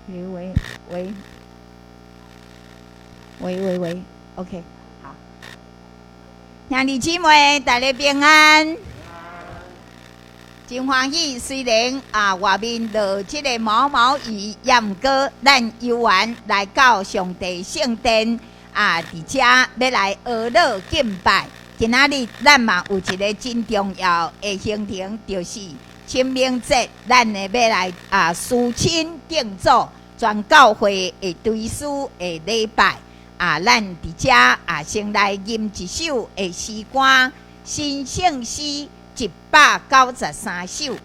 喂 ，OK， 好，兄弟姊妹，大家平安，真欢喜。虽然外面落这个毛毛雨，也毋过咱游玩来到上帝圣殿伫遮要来阿乐敬拜。今仔日咱嘛有一个真重要的行程，就是清明节，咱会要来思亲敬祖，全教会的追思的礼拜咱伫遮先来吟一首的诗歌，新圣诗193首，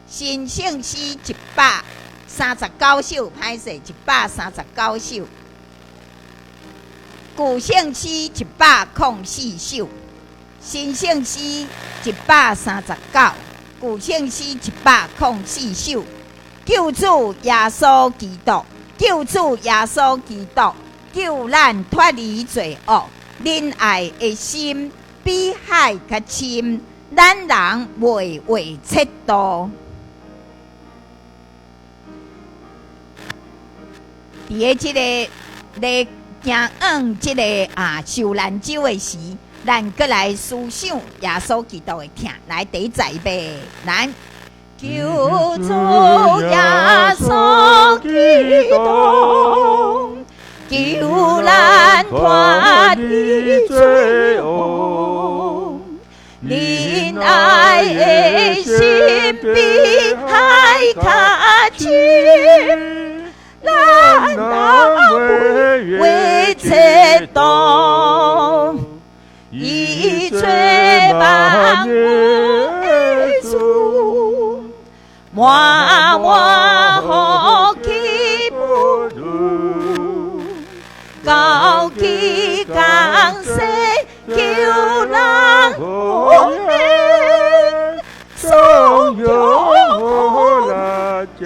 新圣诗139首，歹势139首，旧圣诗104首，新圣诗139，旧圣诗104首。救主耶稣基督，救主耶稣基督，救咱脱离罪恶，仁爱的心比海较深，咱人袂为切度。伫个即个咧行即个受难周的时，咱搁来思想耶稣基督的疼。来第一节预备，咱。救主耶稣基督，救咱脱离罪恶，仁爱的心比海较深，咱人为切度，以罪万物的主。满满好气不如，高举江山救人活命，颂咏正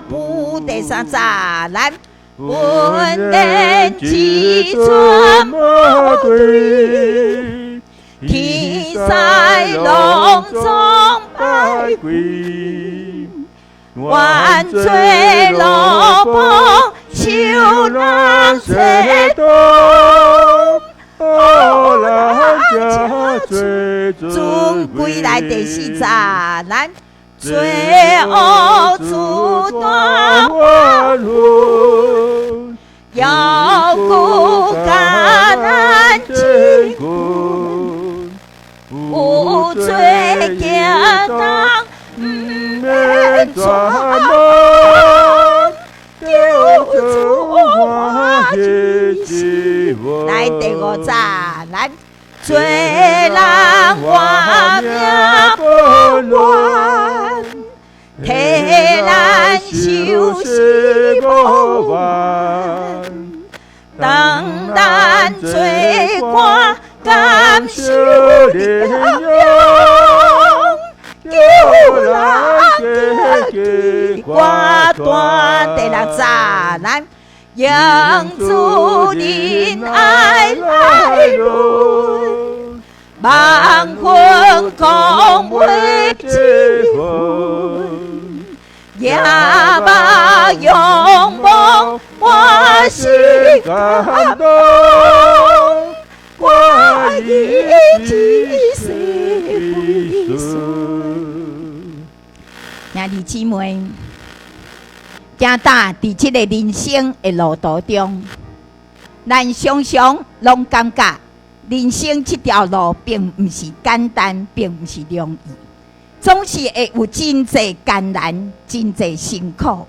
不第三扎咱本人志存莫对，天塞隆中百贵。万罪落魄，求人切度，好人家最尊贵。来第四扎，咱罪恶阻断万路，要顾感恩之故，无罪行当。传梦，救主欢喜希望。来第五扎，咱罪人活命不完，替咱受死不完，当咱罪过甘受怜用。救人结挂断第六扎，咱养主仁爱来轮，万魂共为之魂，也把永梦我心感动，我一起随顺。兄弟姊妹，行踏伫即个人生的路途中，咱常常拢感觉人生这条路并不是简单，并不是容易，总是会有真侪艰难，真侪辛苦。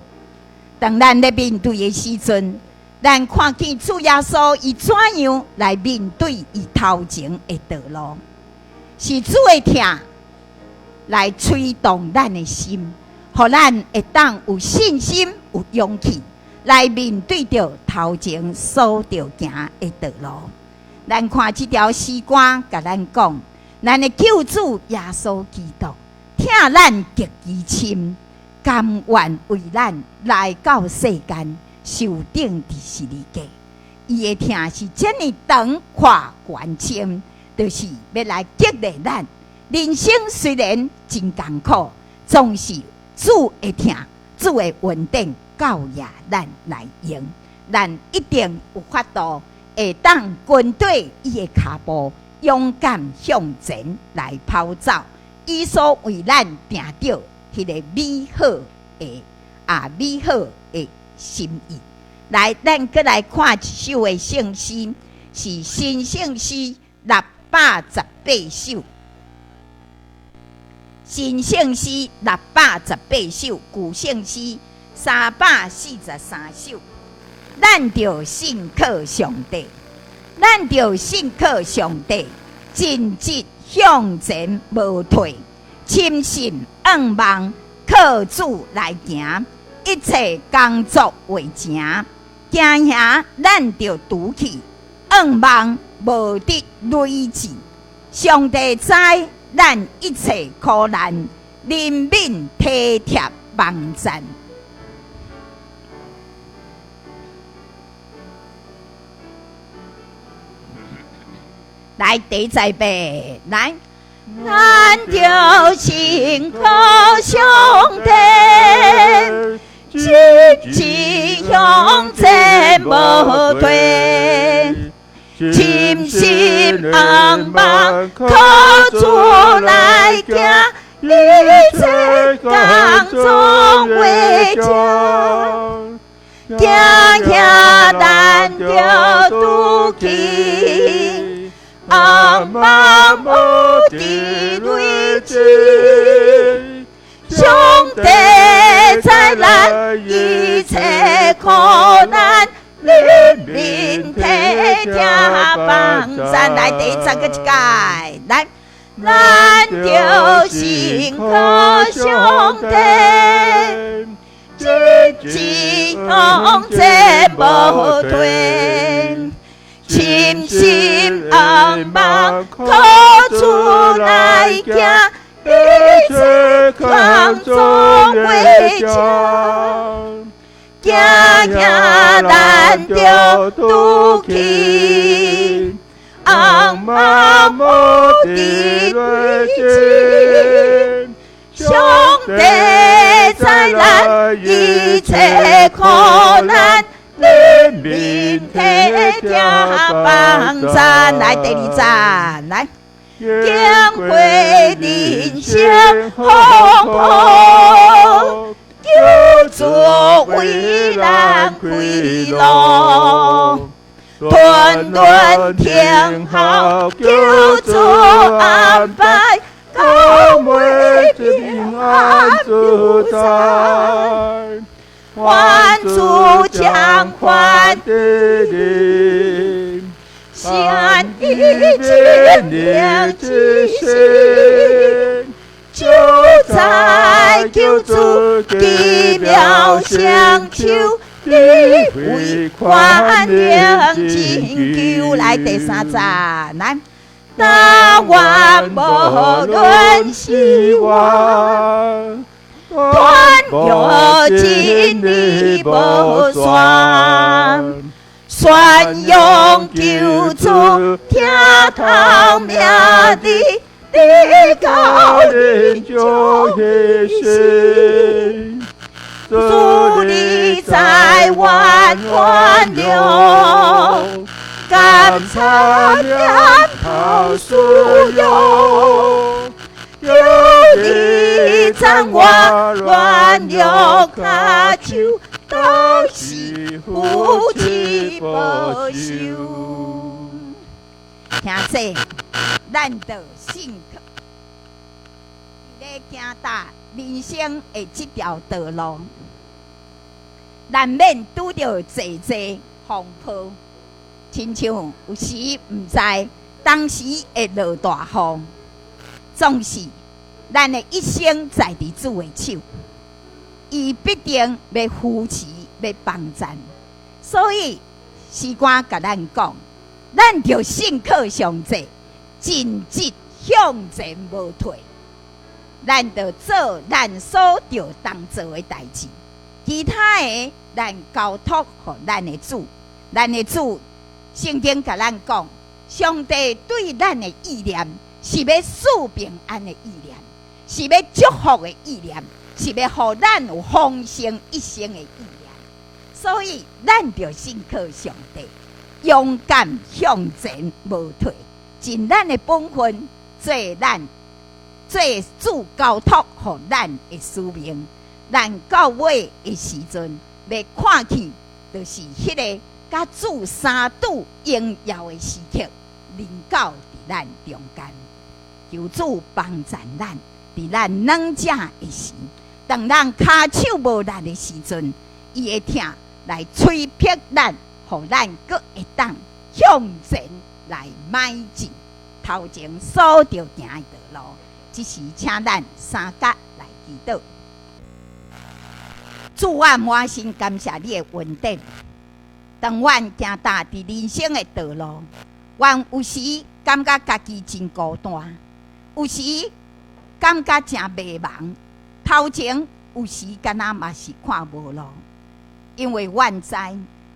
当咱咧面对的时阵，咱看见主耶稣伊怎样来面对伊头前的道路，是主的疼来吹动咱的心，互咱会当有信心、有勇气来面对着头前所着行的道路。咱看这条诗歌，甲咱讲，咱的救主耶稣基督疼咱极其深，甘愿为咱来到世间，受定第十字架。伊的疼是这么长跨悬深，就是要来激励咱。人生虽然真艰苦，总是主的疼、主的稳定，教也咱来用，咱一定有法度会当跟对伊的脚步，勇敢向前来跑走。伊所为咱定着迄个美好的美好的心意。来，咱搁来看一首的圣诗，是新圣诗618首。新圣诗618首，旧圣诗343首。咱着信靠上帝，咱着信靠上帝，真直向前无退，深信仰望靠主来行，一切工作为成。惊吓咱着拄起，仰望无得累积。上帝知咱一切苦难，怜悯体贴帮赞。来，第一遍，来，咱就信靠上帝，一直向前无退，深信仰望靠主来行，一切工作为成。惊吓咱着拄起，仰望无地累积。上帝知咱一切苦难，怜悯体贴帮咱。来，第10个一届，来，咱就信靠上帝，一直向前无退，深信仰望靠主来行，一切工作为成。惊吓咱着拄起，仰望无地累积。上帝知咱一切苦难，怜悯体贴帮赞。来，第2站，来，经过人生风波，求主为咱开路，顿顿听候求主安排，靠每平安自在，还主将还的灵，献一千年之心，就在救主奇妙相求，你为宽谅拯救。来，第3站，来，那万无论希望，断有真理无算，宣扬救主听透命的，你高人就一心。主你在万万流，甘参念头所有，有你掌我乱流卡求，都是夫妻保守。听这，咱着信靠，咧行踏人生的这条道路，难免拄着济风波，亲像有时唔知当时会落大雨，总是咱的一生在伫主的手，伊必定要扶持，要帮咱。所以诗歌甲咱讲，咱着信靠上帝，真直向前无退。咱着做咱所着当做的代志，其他的咱交托给咱的主。咱的主圣经甲咱讲，上帝对咱的意念是要赐平安的意念，是要祝福的意念，是要互咱有丰盛一生的意念。所以咱着信靠上帝，勇敢向前无退，尽咱的本分，做主交托予咱的使命。咱到尾的时阵，要看去，就是迄个甲主三度荣耀的时刻，临到伫咱中间。求主帮助咱，伫咱软者的时，当咱骹手无力的时阵，伊会听来催逼咱，互咱阁会当向前来迈进头前所着行的道路。即时，请咱三角来祈祷。主，我满心感谢你的恩典。当阮行踏伫人生的道路，阮有时感觉家己真孤单，有时感觉真迷茫。头前有时敢若嘛是看无路，因为阮知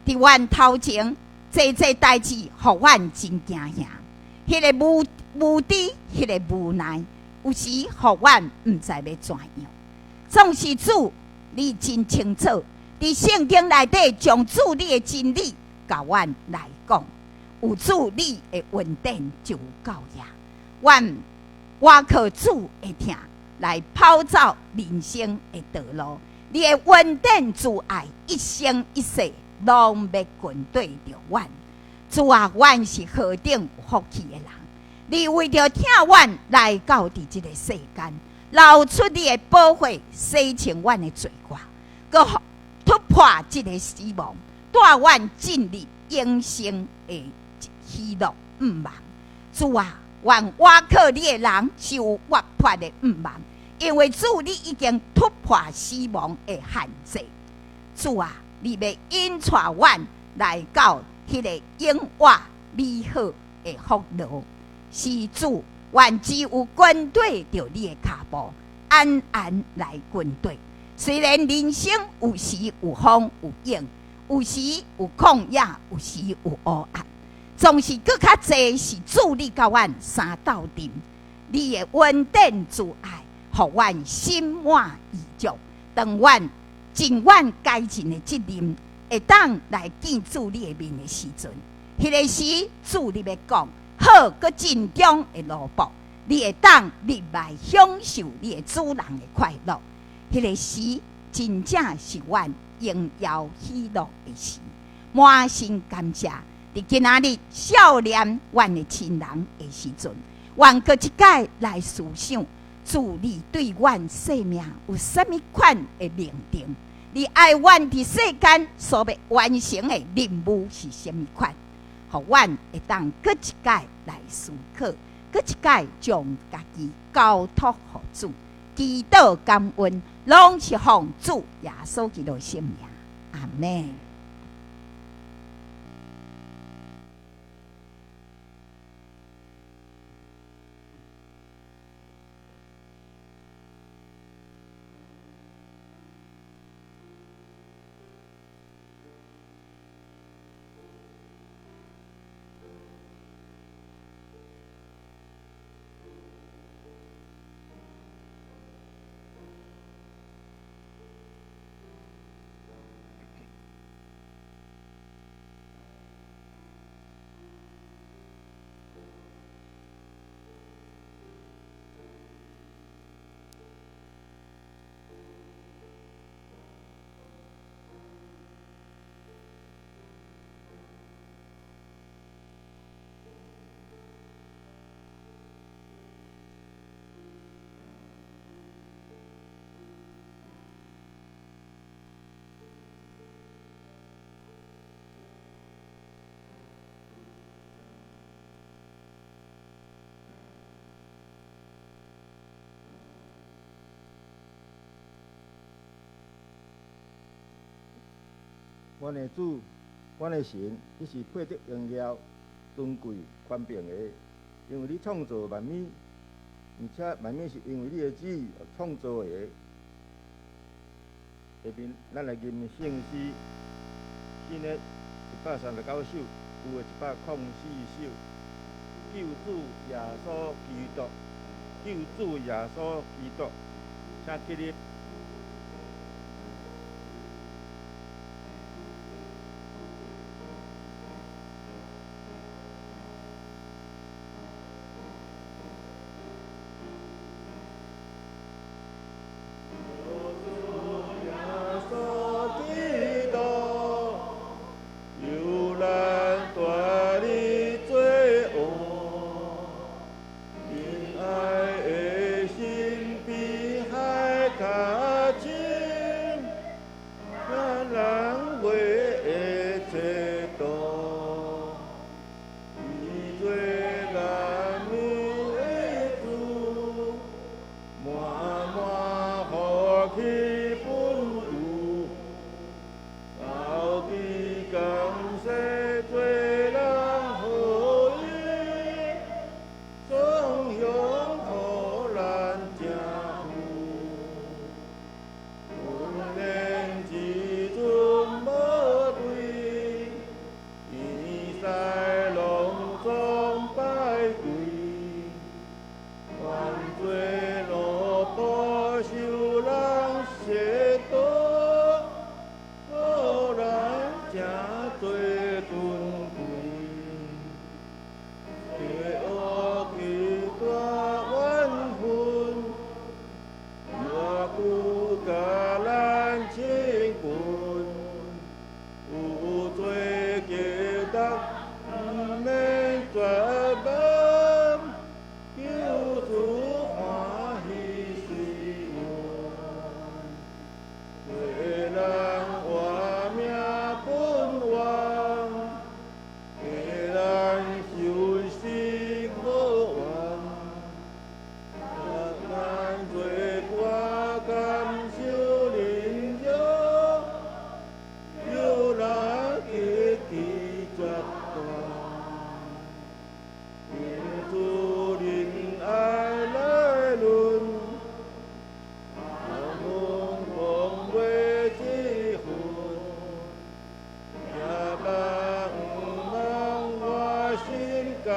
伫阮头前，这代志，互阮真惊吓。迄个无知，迄个无奈，有时互阮毋知要怎样。总是主，你真清楚，伫圣经内底将主你的真理甲阮来讲，有主你的恩典就有够呀。我靠主的听来跑走人生的道路，你的恩典主爱一生一世拢要跟对着阮。主啊，阮是何等有福气的人！你为着听阮来到伫这个世间，流出你的宝血，洗清阮的罪过，搁突破这个死亡，带阮进入永生的喜乐毋茫。主啊，我靠你的人是有活泼的毋茫，因为主你已经突破死亡的限制。主啊，你要引带阮来到迄个永远美好的福路。是主，阮只有跟对着你的脚步，安安来跟对。虽然人生有时有风有影，有时有旷野，有时有黑暗，总是搁较济是主你甲阮三斗阵。你的恩典主爱，互阮心满意足。当阮尽阮该尽的责任，会当来见主你的面的时阵，迄个时主你要讲好，搁尽忠的路步，你会当入来享受你的主人的快乐。迄个时真正是阮荣耀喜乐的时，满心感谢。伫今仔日少年阮的亲人的时阵，阮搁一摆来思想，主你对阮生命有甚物款的命定？你爱阮伫世间所要完成的任务是甚物款？互阮会当搁一摆来思考，搁一摆将家己交托互主，祈祷感恩，拢是奉主耶稣基督圣名，阿门。阮的主，阮的神，你是配得荣耀、尊贵、宽平的，因为你创造万物，而且万物是因为你的旨意而创造的。下面咱来念圣诗，新的139首，旧的104首。救主耶稣基督，救主耶稣基督，请起立。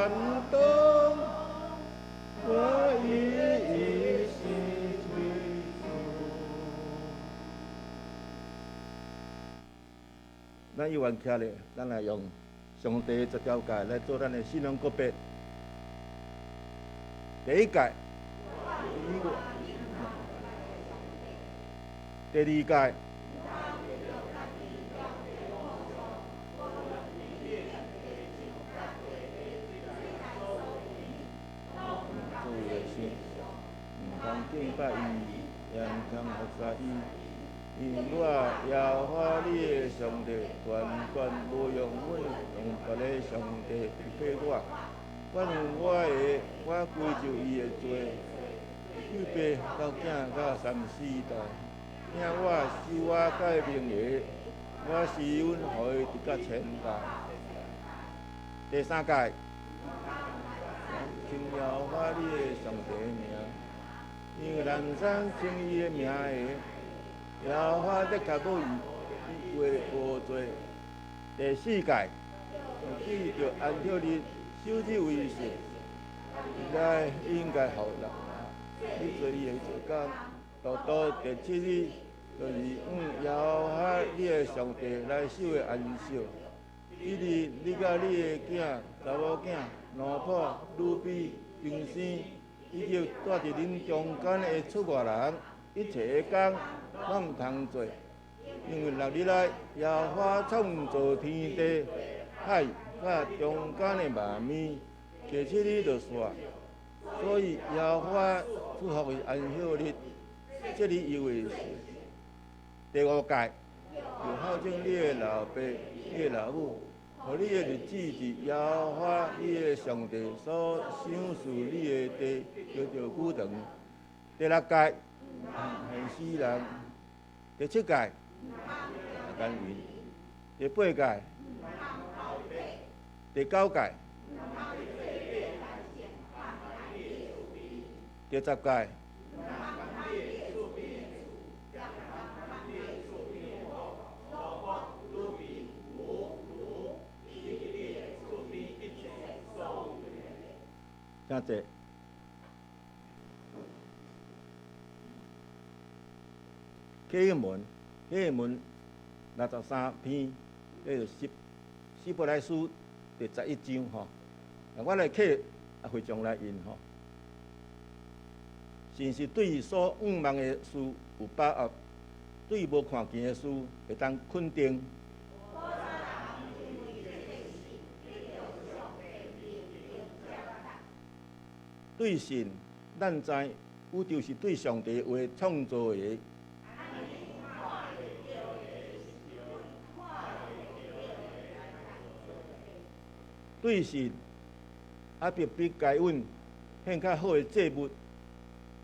感动，我一心追逐。咱一完起咧，咱来用上帝这条界来做咱的信仰告别。第一届，第二届。敬拜伊，也毋通抹杀伊。因我耶和华你的上帝，全权无用阮用别个上帝去配我。反有我的，我归就伊的罪。预备到囝到三四代，听我受我改名的，我是阮互伊直到千代。第三届，敬耶和华你的上帝的名。因为人生称伊的名的，耶和华得确保伊话无罪。第四届，记着安息日守日为圣，来应该互人。你做伊的做工，到第七日，就是耶和华你的上帝来守的安息。伊日你甲你的囝、查某囝、老婆、女婢、平生。以及带伫恁中间的出外人，一切的工，拢毋通做，因为6日内，耶和华创造天地、海甲中间的万物，第7日就煞。所以耶和华祝福为安息日，这日以为是。第5届，就孝敬你的老爸、你的老母。互你的日子是耶和华你的上帝所赏赐你的地，叫做久长。第6届，恨死人。第7届，甘愿。第8届，第9届，第10届。真济，启文63篇，迄个希伯来书第11章吼。我来启也非常来引吼。神是对所仰望的事有把握，对无看见的事会当肯定。对神，咱知宇宙是对上帝话创造的。对神，也必比该阮献较好的祭物，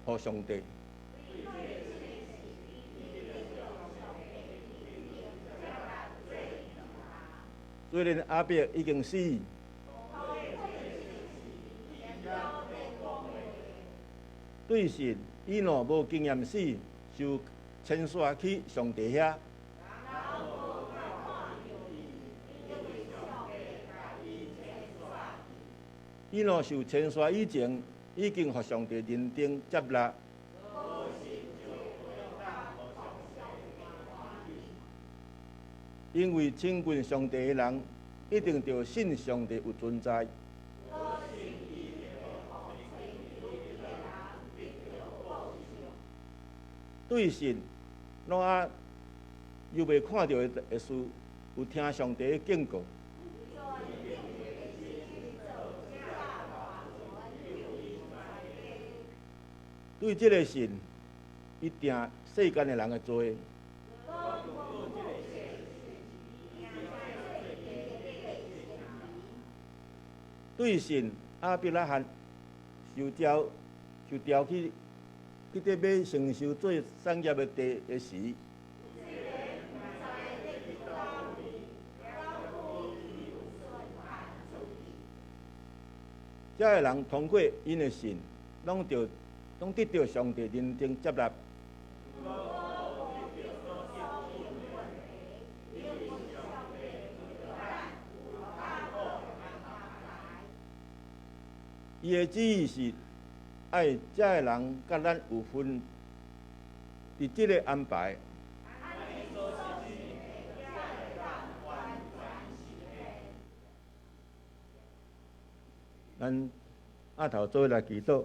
互上帝。虽然阿伯已经死。对神，伊若无经验死，就迁徙去上帝遐。伊若受迁徙以前，已经互上帝认定接纳。因为亲近上帝的人，一定着信上帝有存在。对神，挪亚又未看到的事，有听上帝的警告。对这个神，伊定世间的人的罪。对神，亚伯拉罕受召去得要承受做产业的地的时，遮个人通过因的信，拢得到上帝认定接纳。伊的旨意是爱遮个人甲咱有份伫即个安排。咱阿头做来祈祷，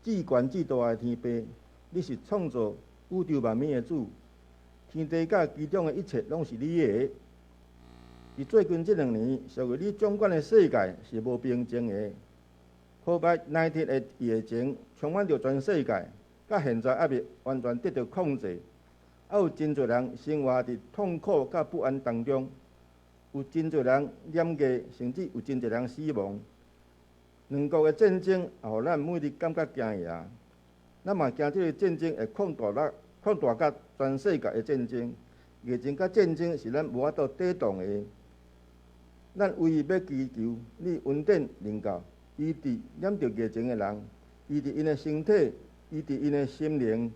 至悬至大的天父，你是创造宇宙万物的主，天地甲其中的一切拢是你的。伫最近这2年，属于你掌管的世界是无平静的。COVID-19 的疫情充满着全世界，到现在还未完全得到控制，还有真侪人生活伫痛苦甲不安当中。有真侪人染疫，甚至有真侪人死亡。2国的战争也互咱每日感觉惊吓。咱嘛惊这个战争会扩大甲全世界的战争。疫情甲战争是咱无法度抵挡的。咱唯一要祈求你恩典能够医治染着疫情的人，医治因的身体，医治因的心灵，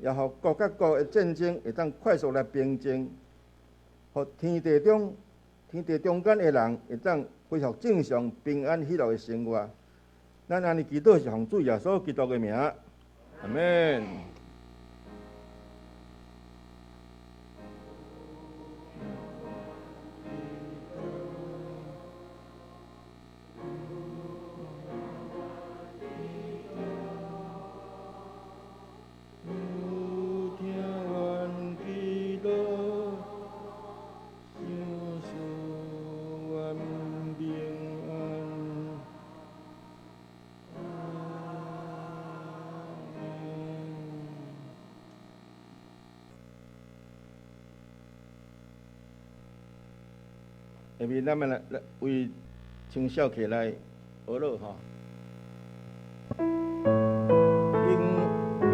也互国甲国的战争会当快速来平静，互天地中间的人会当恢复正常、平安、喜乐的生活。咱安尼祈祷是奉主耶稣基督的名，阿门。下面咱们来为青少客来学乐吼，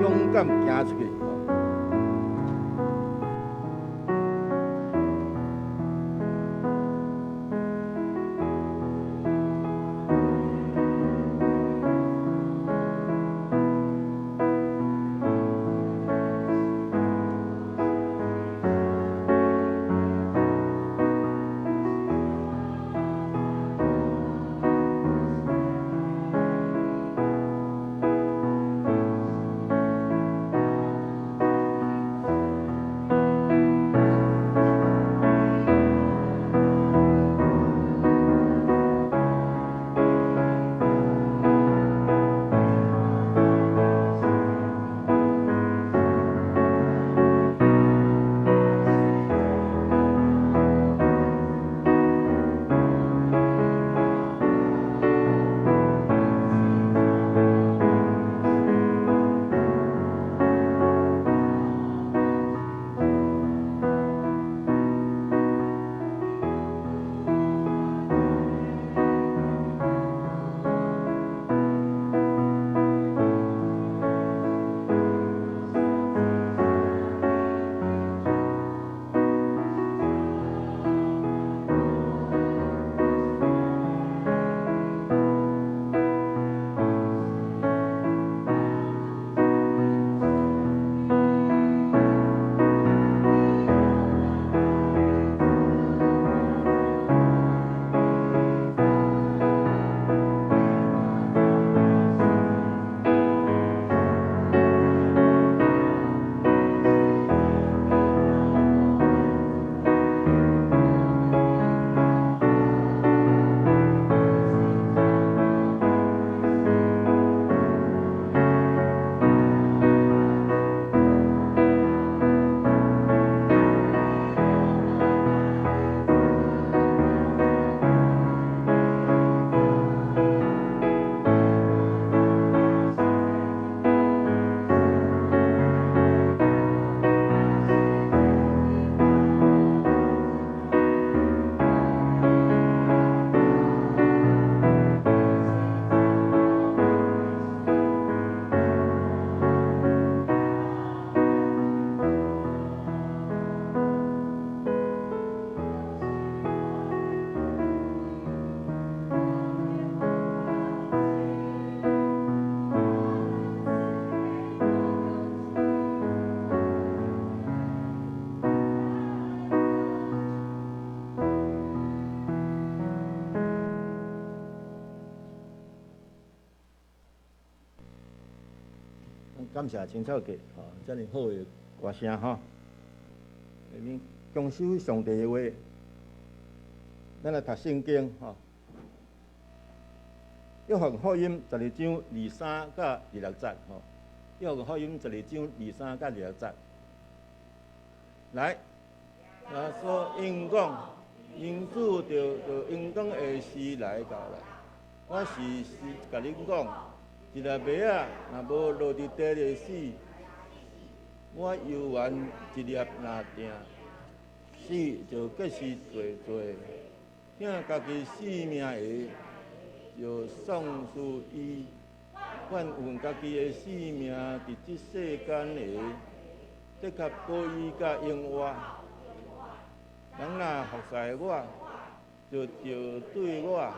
勇敢行出去。感谢青草哥遮尔好的歌声吼。下面恭守上帝的话，咱来读圣经吼。约翰福音12章23到26节吼。约翰福音12章23到26节。来，所应讲，因主就应讲的时来到了。我是甲恁讲，一粒麦仔若无落伫地里死，我犹原一粒若定，死就结实多多。听家己生命的，就丧失伊；愿用家己的生命伫即世间的，的确保伊甲永活。人若服侍我，就对我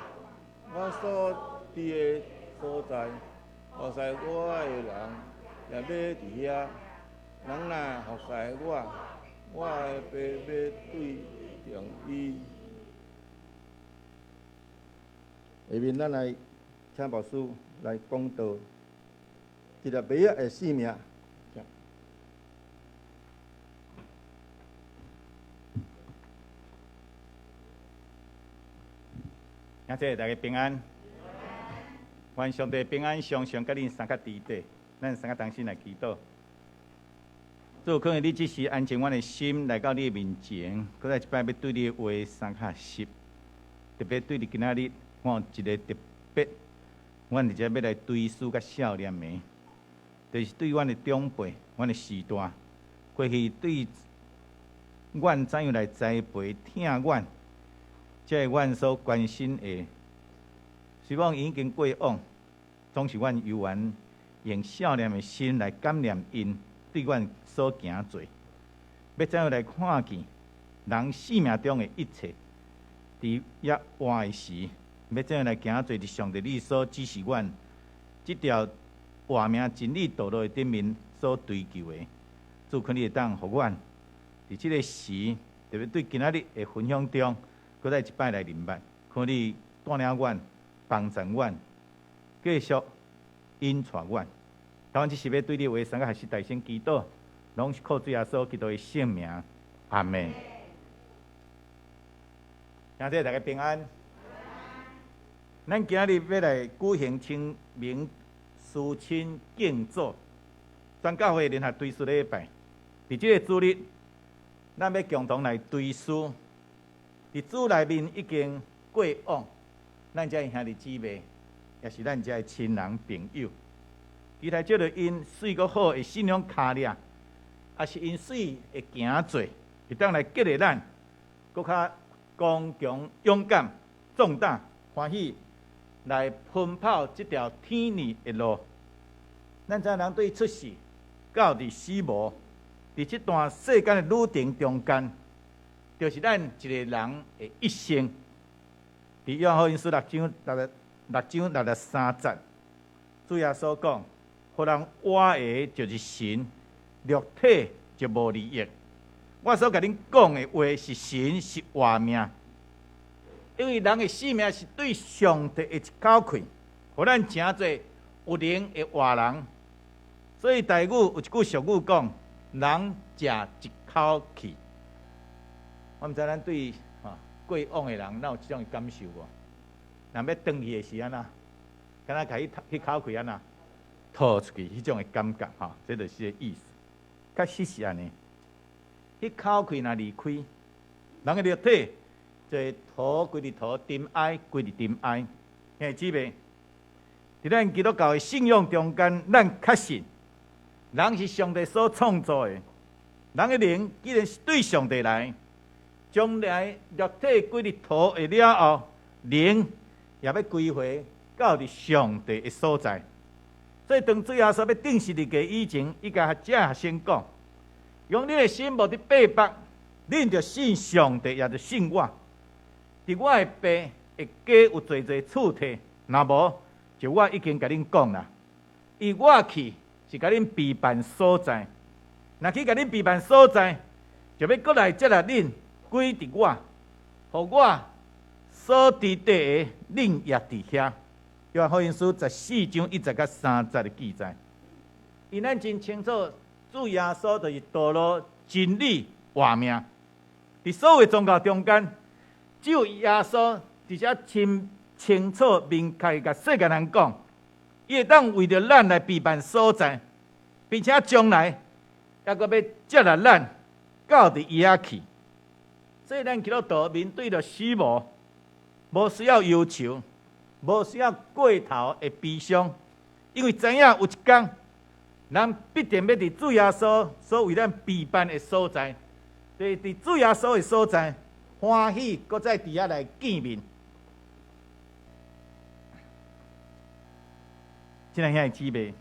所伫的所在，服侍我的人也要伫遐。人若服侍我，我的爸要对重伊。下面咱来请牧师来讲道，一粒麦仔的生命。感谢大家平安，愿上帝平安常常甲恁三较伫底，咱三个同心来祈祷。主，可能你只是安静阮的心来到你的面前，搁再一摆要对你的话三较实，特别对你今仔日，我有一个特别，阮伫遮要来追思甲孝念的，就是对阮的长辈、阮的时代，过去对阮怎样来栽培、疼阮。这是阮所关心的，希望已经过往，总是阮犹原用孝念的心来感念因对阮所行做，要怎样来看见人生命中的一切，伫也活的时，要怎样来行做伫上帝你所指示阮这条活命真理道路的顶面所追求的，主可你会当互阮伫这个时，特别对今仔日的分享中。搁再一摆来明白，看你带领阮、帮助阮，继续引带阮。当然，这是要对你话三个还是大声祈祷，拢是靠主耶稣基督的圣名，阿门。感谢大家平安。咱今日要来举行清明思亲敬祖，全教会联合追思礼拜。伫这个主日，咱要共同来追思。伫主内面已经过往，咱遮兄弟姊妹，也是咱遮的亲人朋友。期待借着因水阁好的信仰脚力，也是因水的行做，会当来激励咱，搁较刚强、勇敢、壮胆、欢喜，来奔跑这条天理的路。咱遮人对出世、到伫死亡，伫这段世间的旅程中间。就是咱一个人的一生。伫约翰福音书6章63节，主耶稣讲：，互人活的，就是神；肉体就无利益。我所甲恁讲的话是神，是活命。因为人的生命是对上帝的一口气，互咱诚侪有灵的活人。所以台语有一句俗语讲：，人食一口气。我毋知咱对过往的人，哪有这种感受无？若要转去的是安那，敢若甲迄口气安那吐出去，迄种的感觉这就是这个意思。确实是安尼，迄口气若离开，人的肉体就会吐归伫吐，沉哀归伫沉哀。兄弟姊妹，伫咱基督教的信仰中间，咱确信人是上帝所创造的，人的灵既然是对上帝来。将来肉体归伫土的了后，灵也要归回到伫上帝的所在。所以当主耶稣要定十字架以前，伊甲这学生讲：用你的心无伫背北，恁就信上帝，也就信我。伫我的背会加有侪侪厝体，若无就我已经甲恁讲啦。伊我去是甲恁备办所在，若去甲恁备办所在，就要过来接纳恁。归伫我，互我所伫地的，恁也伫遐。约翰福音书14章1节到3节的记载，因咱真清楚，主耶稣就是道路、真理、活命。伫所有的宗教中间，只有耶稣伫遮清楚、明确甲世界人讲，伊会当为着咱来陪伴所在，并且将来还阁要接纳咱到伫伊遐去。所以咱基督徒面对着死亡，无需要忧愁，无需要过头的悲伤，因为知影有一天，人必定要伫主耶稣所为咱陪伴的所在，就是伫主耶稣的所在，欢喜搁再伫遐来见面。即个兄弟姊妹，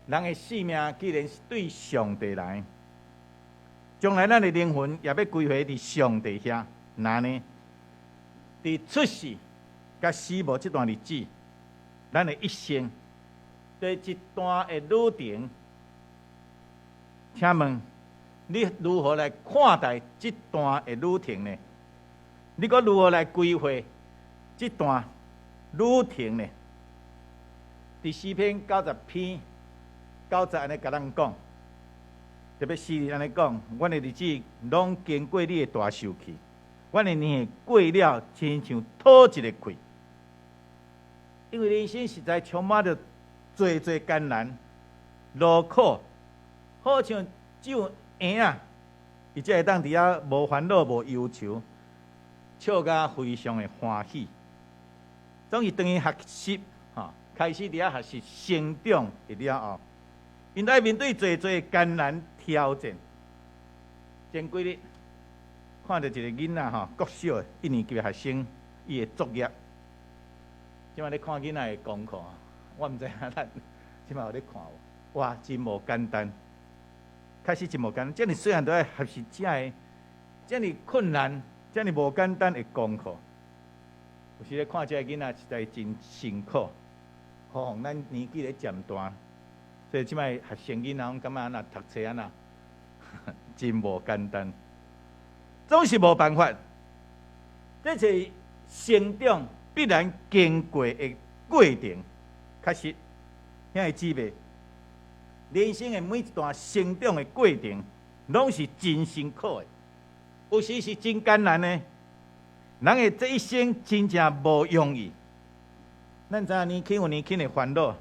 人的性命既然是对上帝来，将来咱的灵魂也要归回伫上帝遐。那呢，伫出世甲死亡这段日子，咱的一生对一段的旅程，请问你如何来看待这段的旅程呢？你搁如何来规划这段旅程呢？伫诗篇90篇90安尼甲咱讲，特别诗人安尼讲，阮的日子拢经过你的大受气，阮的年过了，亲像讨一个气。因为人生实在充满着最艰难、劳苦，好像只有婴仔，伊才会当伫遐无烦恼、无忧愁，笑甲非常的欢喜。总是等于学习，开始伫遐学习成长了后，因在面对最艰难挑战。前几日看到一个囡仔国小的1年级的学生，伊的作业。即摆咧看囡仔的功课，我毋知影咱即摆有咧看无？哇，真无简单。开始真无简单，遮尔虽然都要学习遮尔困难、遮尔无简单的功课，有时咧看遮个囡仔实在真辛苦。何况咱年纪咧渐大，所以即摆学生囡仔感觉安那读册安那真无简单，总是无办法。这是成长必然经过的过程。确实，兄弟姊妹，人生的每一段成长的过程，拢是真辛苦的，有时是真艰难的。人的这一生真正无容易。咱知影年轻有年轻的烦恼，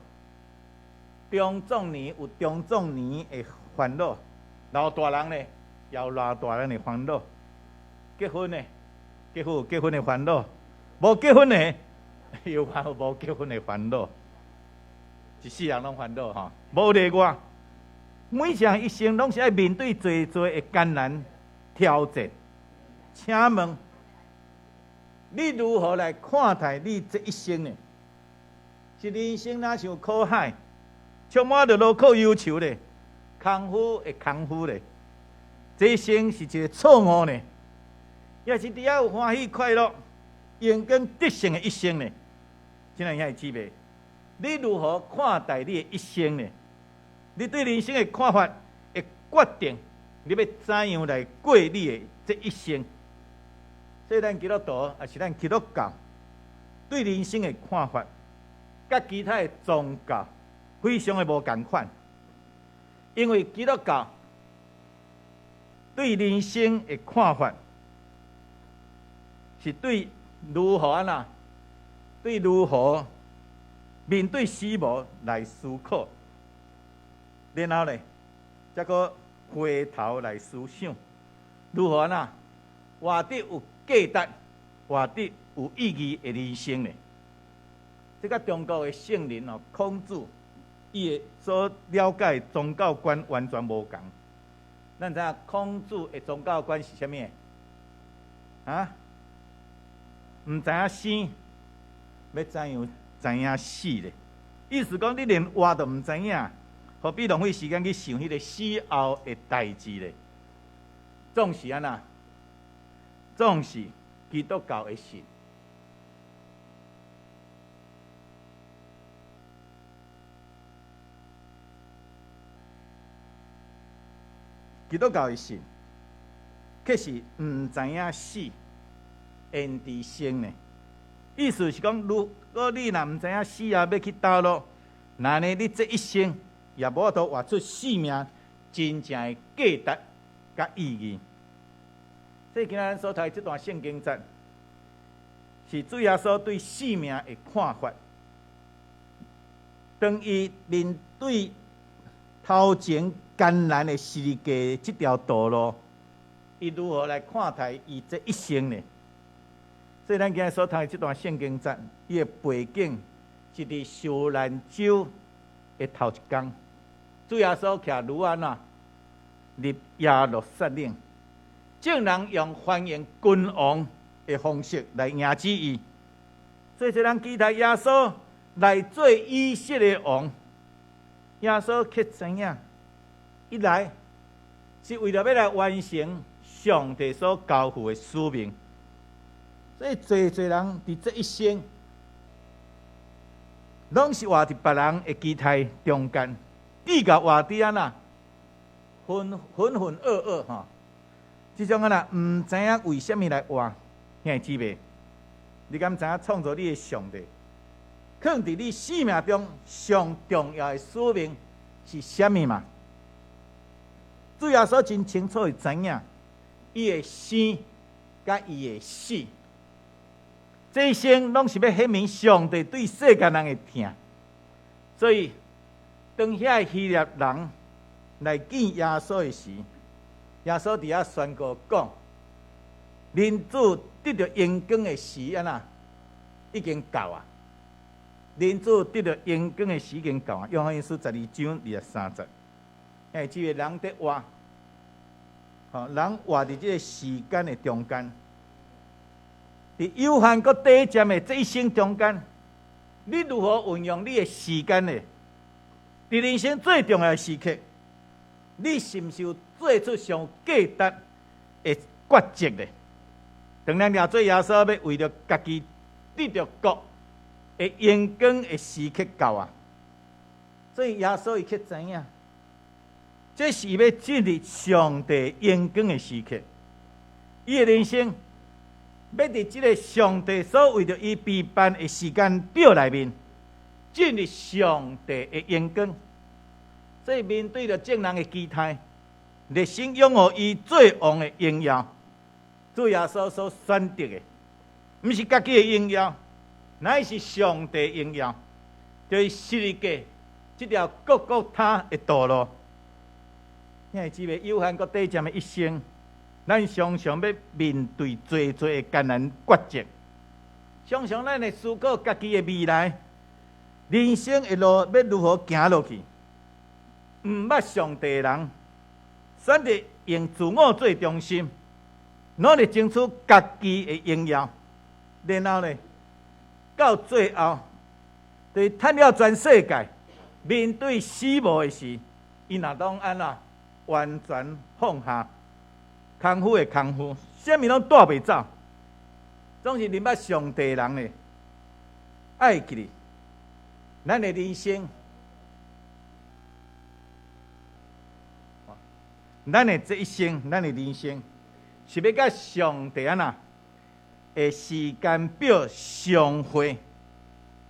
中壮年有中壮年的烦恼，老大人呢也有老大人的烦恼。结婚呢，结婚有结婚的烦恼；无结婚呢，又有无结婚的烦恼。一世人拢烦恼无例外。每一人一生拢是要面对最的艰难挑战。请问，你如何来看待你这一生呢？是人生哪像苦海，充满着劳苦忧愁咧，功夫的功夫咧。这一生是一个错误呢，也是底下有欢喜快乐、勇敢得胜的一生呢？亲爱兄弟姊妹，你如何看待你的一生呢？你对人生的看法会决定你要怎样来过你的这一生。所以咱基督徒也是咱基督教对人生的看法，甲其他的宗教非常的无同款。因为基督教对人生的看法，是对如何啊，对如何面对死亡来思考，然后呢，再个回头来思想，如何啊，活得有价值、活得有意义的人生呢？这甲中国的圣人孔子伊所了解的宗教观完全无同。咱知影孔子的宗教观是啥物？毋知影生，要怎样知影死咧？意思讲，你连活都毋知影，何必浪费时间去想迄个死后的代志咧？总是安那，总是基督教的信。基督教的信，确实毋知影死，缘伫生呢。意思是讲，如果你若毋知影死后要去倒落，那呢，你这一生也无法度活出生命真正的价值甲意义。所以今仔咱所读这段圣经节，是主耶稣对生命的看法。当伊面对头前艰难的世界这条道路，伊如何来看待伊这一生呢？所以咱今日所读的这段圣经节，伊的背景是伫受难周的头一天，主耶稣徛卢安那入耶路撒冷，众人用欢迎君王的方式来迎接伊，所以这人期待耶稣来做以色列王。耶稣却知影，一来是为了要来完成上帝所交付的使命。所以，侪人伫这一生，拢是活伫别人的期待中间，比较活伫安那浑噩噩吼。这种啊毋知影为什么来活，兄弟姊妹，你敢知影创造你的上帝？可能伫你生命中上重要的使命是什么嘛？主耶稣真清楚的知影，伊的生甲伊的死，这一生拢是要显明上帝对世间人的疼。所以，当遐希腊人来见耶稣的时，耶稣伫遐宣告讲：人子得到荣光的时安那已经到啊！人子得到荣光的时间到啊！约翰一书12章23节，哎，即个人在活，人活伫即个时间的中间，伫有限佮短暂的这一生中间，你如何运用你的时间呢？伫人生最重要的时刻，你是毋是有做出上价值的抉择呢？当咱抓做耶稣，要为了家己得到国的荣光的时刻到啊！所以耶稣伊却知影，这是要进入上帝荣光的时刻。伊的人生要伫这个上帝所为着伊备办的时间表内面，进入上帝的荣光。所以面对着众人的期待，热心拥护伊做王的荣耀，主耶稣所选择的，毋是家己的荣耀，乃是上帝的荣耀，就是世界这条各各他的道路。兄弟姊妹，有限个短暂的一生，咱常常要面对最的艰难抉择，常常咱会思考家己的未来，人生的路要如何行落去。毋捌上帝的人，选择用自我做中心，努力争取家己的荣耀，然后呢，到最后，对趁了全世界，面对死亡的时，伊若当安那完全放下，功夫的功夫，啥物拢带袂走，总是认捌上帝的人呢，爱记哩，咱的人生。咱的这一生，咱的人生，是要甲上帝安那的时间表相会，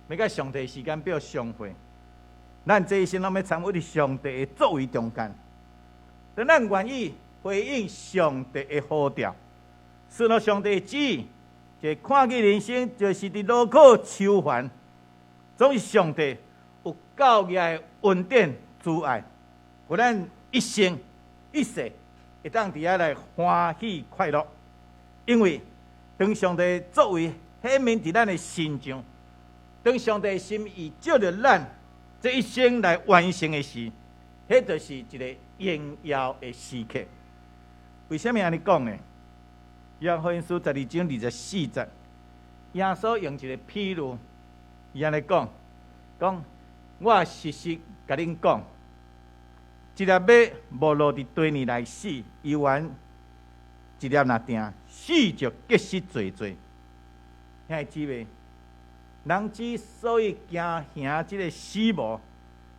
要甲上帝的时间表相会。咱这一生拢要参与伫上帝的作为中间，当咱愿意回应上帝的呼召，顺着上帝的旨意，就看见人生就是伫路口愁烦，总是上帝有够业的恩典慈爱，互咱一生。一世会当伫遐来欢喜快乐，因为当上帝作为显明伫咱的心上，当上帝的心意照着咱这一生来完成的时，迄就是一个荣耀的时刻。为什么安尼讲呢？约翰书12章24节，耶稣用一个譬喻，伊安尼讲，我实实甲恁讲。一粒马无落伫地里来死，伊原一粒若定，死就结实侪侪。兄弟姊妹，人之所以惊吓这个死亡，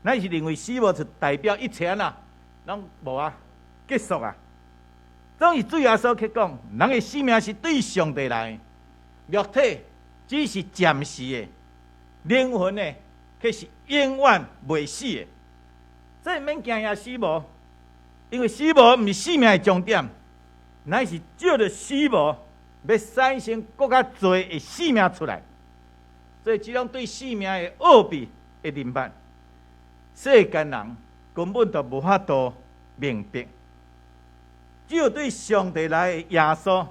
咱是认为死亡就代表一切啊，拢无啊，结束啊。总是主耶稣去讲，人的生命是对上帝来的，肉体只是暂时的，灵魂呢，迄是永远袂死的。所以免惊遐死无，因为死无毋是生命的终点，乃是借着死无，要产生更较侪的生命出来。所以，这种对生命的奥秘的明白，世间人根本就无法度明白。只有对上帝来的耶稣，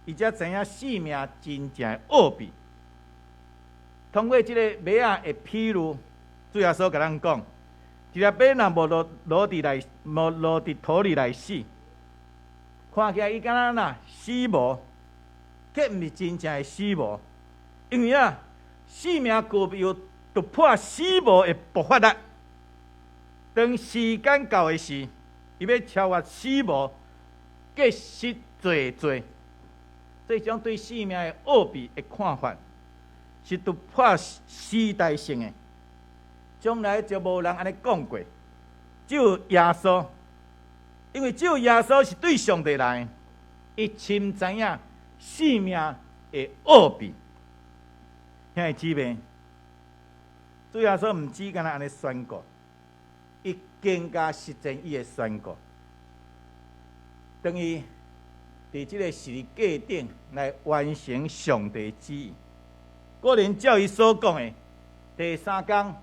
伊才知影生命真正的奥秘。通过这个马仔的披露，主耶稣甲咱讲：一粒马若无落伫土里来死，看起来伊敢若死无，却毋是真正的死无，因为生命具有突破死无的爆发力。当时间到的时，伊要超越死无，结实做。这种对生命的奥秘的看法，是突破时代性的。从来就无人安尼讲过，只有耶稣，因为只有耶稣是对上帝来，伊深知影生命的奥秘。兄弟姊妹，主耶稣毋只干那安尼宣告，伊更加实践伊的宣告，等于伫即个时界顶来完成上帝旨意。果然照伊所讲的，第三天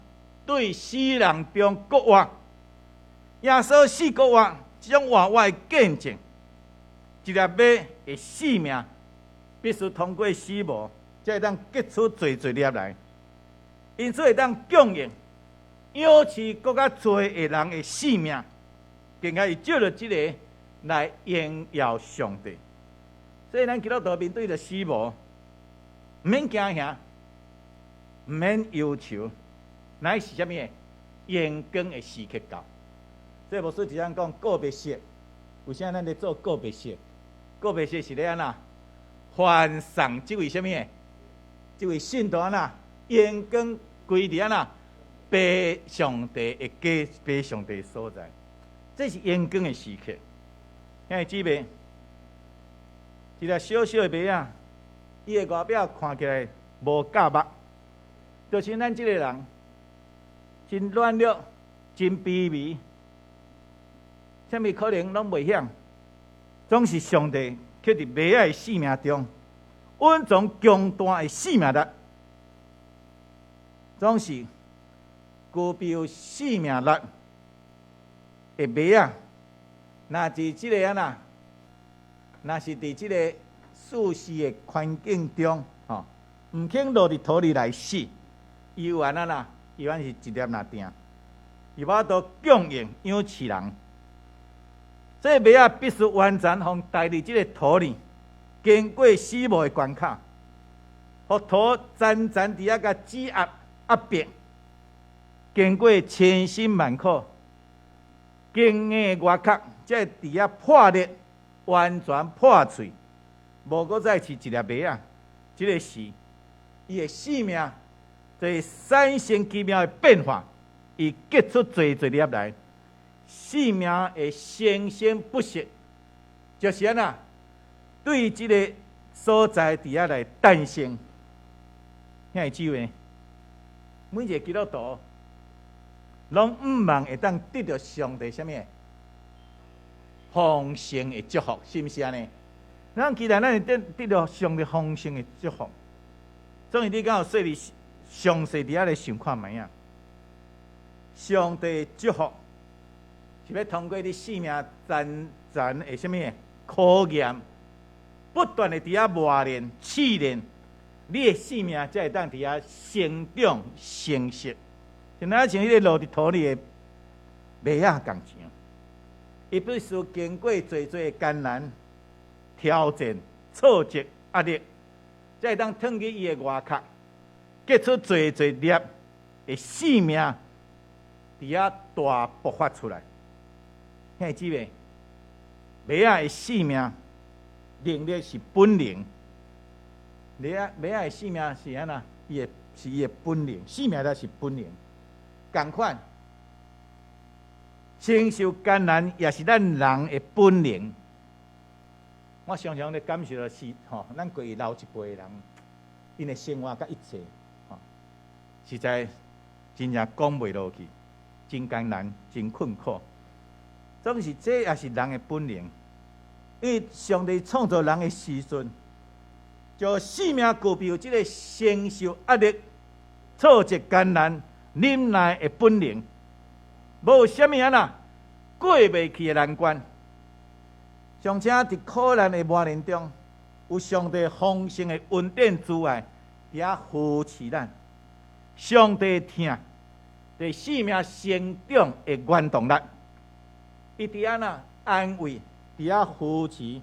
对死人中国活，耶稣死国活，这种活我的见证，一粒马的生命必须通过死亡，才会当结出侪粒来，因此会当供应养饲更较侪的人的性命，更加是借着这个来荣耀上帝。所以咱基督徒面对着死亡，毋免惊吓，毋免忧愁，乃是啥物？阳光的时刻到。所以牧师一样讲告别式，为啥咱咧做告别式？告别式是咧安那欢送这位啥物？这位信徒安那阳光归伫安那被上帝的家，被上帝所在。这是阳光的时刻。兄弟姊妹，一粒小小的马仔，伊的外表看起来无甲目，就像咱这个人，真软弱，真卑微，啥物可能拢袂晓。总是上帝却伫马仔的生命中蕴藏强大的生命力，总是具备有生命力的马仔。若伫即个若是伫即个舒适的环境中，毋肯落伫土里来死，伊有安伊是一粒若定，伊无法度供应养饲人。所以马仔必须完全互带入即个土里，经过死亡的关卡，互土渐渐伫甲挤压迫，经过千辛万苦，经硬外壳，才会伫破裂，完全破碎，无搁再是一粒马仔。即个时，伊的生命就会产生奇妙的变化，伊结出侪粒来。生命的生生不息，就是安那对即个所在伫遐来诞生。兄弟姊妹，每一个基督徒拢毋望会当得到上帝啥物丰盛的祝福，是毋是安尼？咱期待咱会得到上帝丰盛的祝福。所以你敢有说你详细伫遐来想看觅啊？上帝的祝福是要通过你生命渐渐的啥物考验，不断的伫遐磨练、试炼，你的生命才会当伫遐成长、成熟。就那像迄个落伫土里的麦仔共像，伊必须经过侪的艰难、挑战、挫折、压力，才会当褪去伊的外壳，结出侪粒的生命，伫遐大爆发出来。兄弟姊妹，马仔的生命能力是本能，马仔的生命是安那？伊的本能，生命力是本能。同款，承受艰难也是咱人的本能。我常常咧感受到是咱过去老一辈的人，因的生活甲一切，实在真正讲袂落去，真艰难，真困苦。总是这也是人的本能，因为上帝创造人的时阵，就生命具备有这个承受压力、挫折艰难、忍耐的本能，无什么啊过袂去的难关。尚且伫苦难的磨练中，有上帝丰盛的恩典之外，伫遐扶持咱。上帝听，对生命成长的原动力，伊伫遐安慰，伫遐扶持，伫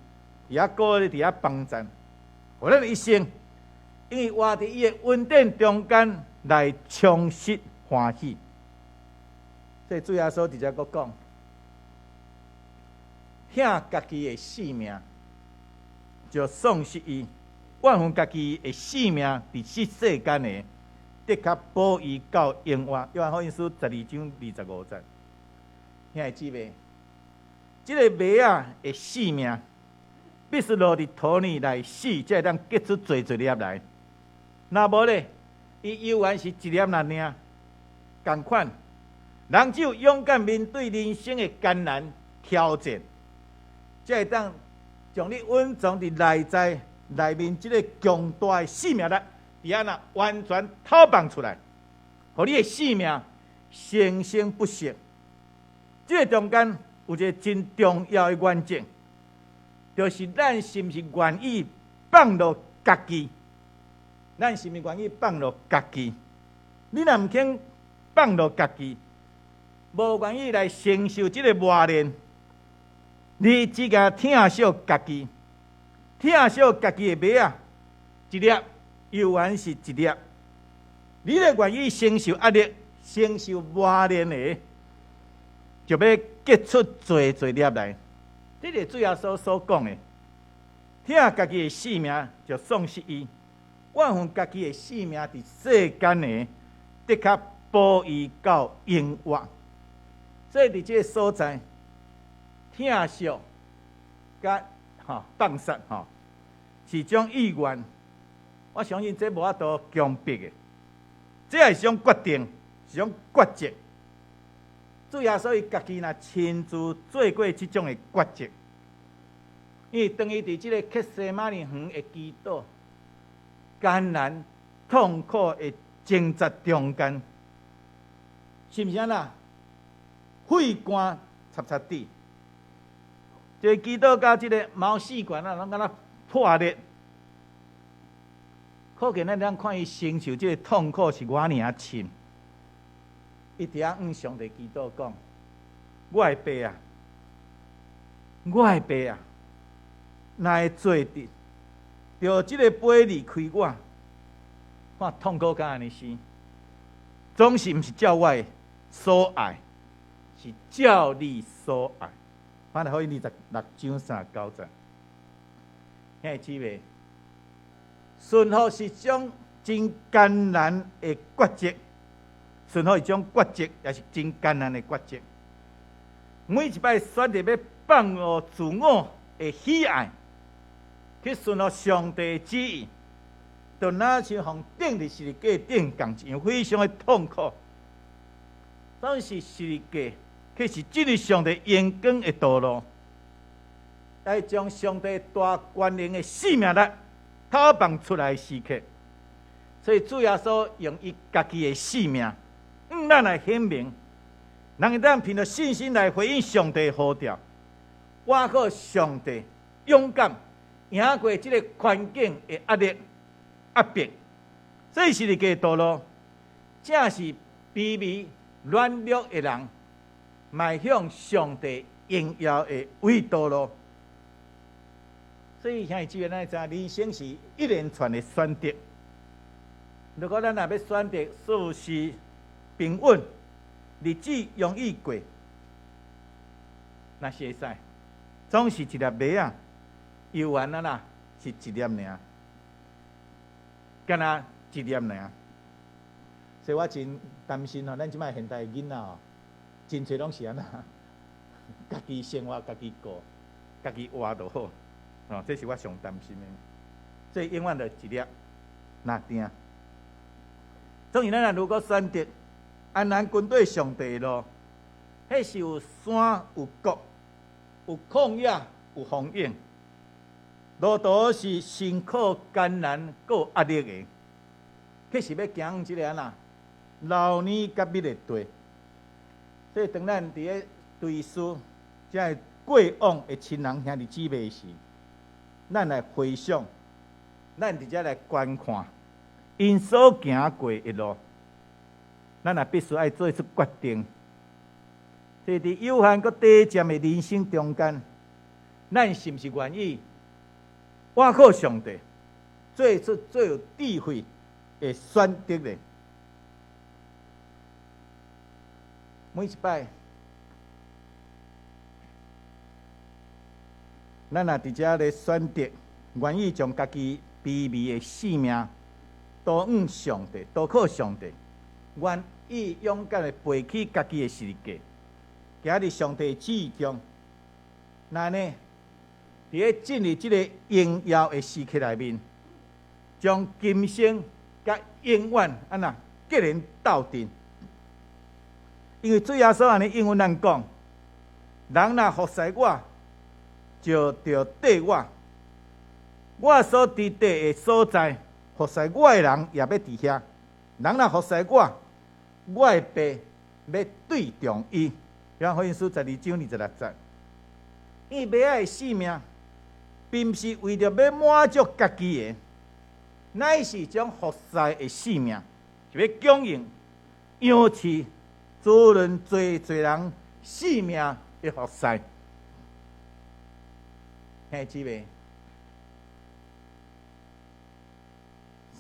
遐鼓励，伫遐帮助，互咱一生，因为活伫伊的恩典中间来充实欢喜。所以主耶稣伫遮佫讲。疼家己的性命，就丧失伊；怨恨家己的性命，伫世间的，的确保伊到永远。约翰福音书12章25节，兄弟姊妹，这个麦仔的性命，必须落伫土里来死，才会当结出多粒来。若无咧，伊犹原是一粒那尔。同款，人只有勇敢面对人生的艰难挑战。才会当将你稳藏伫内在内面这个强大的生命力，伫安完全透放出来，互你的生命生生不息。这个中间有一个真重要的原则，就是咱是毋是愿意放落家己？咱是毋是愿意放落家己？你若毋肯放落家己，无愿意来承受这个磨练。你只甲疼惜家己，疼惜家己的麦啊，一粒犹原是一粒。你若愿意承受压力、承受磨练的，就要结出多粒来。这个主耶稣所讲的，疼家己的性命就丧失伊，怨恨家己的性命伫世间的，的确保伊到永远。所以伫这个所在。疼惜甲放杀是一种意愿，我相信这无法度强迫的，这是一种决定，是一种抉择。主耶稣伊家己若亲自做过这种的抉择，因为当伊伫这个克西马尼园的祈祷、艰难、痛苦的挣扎中间，是毋是啊？肺肝插插地。这祈祷到这个毛细管拢敢若破裂，可见咱看伊承受这个痛苦是偌尔深。伊伫遐向上帝祈祷讲：“我的爸啊，我的爸啊，若会做得，着这个杯离开我，看痛苦甲安尼生，总是毋是照我的所爱，是照你所爱。”马太福音26章39节，兄弟姊妹，顺服是一种真艰难的抉择，顺服是一种抉择，也是真艰难的抉择。每一摆选择要放下自我的喜爱，去顺服上帝的旨意，就若像互钉伫十字架顶共一样，非常的痛苦。但是十字架。却是进入上帝阳光的道路，来将上帝大权能的生命力透放出来的时刻。所以主耶稣用伊家己的生命，咱来显明，人会当凭着信心来回应上帝的呼召，我靠上帝勇敢赢过这个环境的压力压迫。所以是一个道路，正是卑微软弱的人。迈向上帝荣耀的伟道路，所以兄弟姊妹，咱知人生是一连串的选择。如果咱若要选择事事平稳，日子容易过，那是会使，总是一粒麦啊，犹原是一粒尔，敢若一粒尔。所以我真担心咱即摆现代囡仔真侪拢是安那，家己生活家己过，家己活就好。这是我上担心的。所以永远就一粒那定。当然，咱如果选择安南军队上帝的路，迄是有山有谷，有旷野有风影，路途是辛苦艰难，搁有压力的。迄是要行即个安那老年甲蜜的地。所以当咱伫咧追思即个过往的亲人兄弟姊妹时，咱来回想，咱伫遮来观看因所行过的路，咱也必须爱做出决定。所以伫有限佮短暂的人生中间，咱是毋是愿意倚靠上帝，做出最有智慧的选择呢？每一摆，咱也伫遮咧选择，愿意将家己卑微的性命都向上帝，都靠上帝，愿意勇敢的背起家己的十字架，行伫上帝旨意中。那呢，伫咧进入即个荣耀的时刻内面，将今生甲永远安那结连斗阵。因为主耶稣安尼应允咱讲：人若服侍我，就着缀我。我所伫地的所在，服侍我的人也要伫遐。人若服侍我，我的爸要对重伊。约翰福音书12章26节。因为马仔的性命，并不是为着要满足家己的，乃是一种服侍的性命，是要供应、养饲、滋润侪人性命的服侍。兄姊妹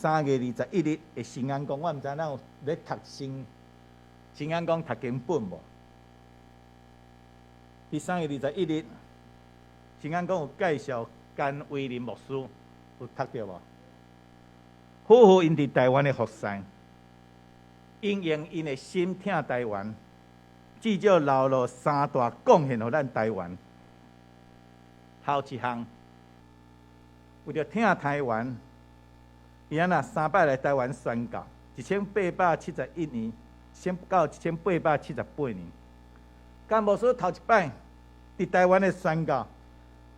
，3月21日的新安宫，我毋知咱有咧读新安宫读经本无？伫3月21日，新安宫有介绍甘威林牧师，有读到无？夫妇因伫台湾的服侍，因用因的心疼台湾，至少留落3大贡献予咱台湾。头一项，为着疼台湾，伊安那3摆来台湾宣教，1871年到1878年。甘牧师头一摆伫台湾的宣教，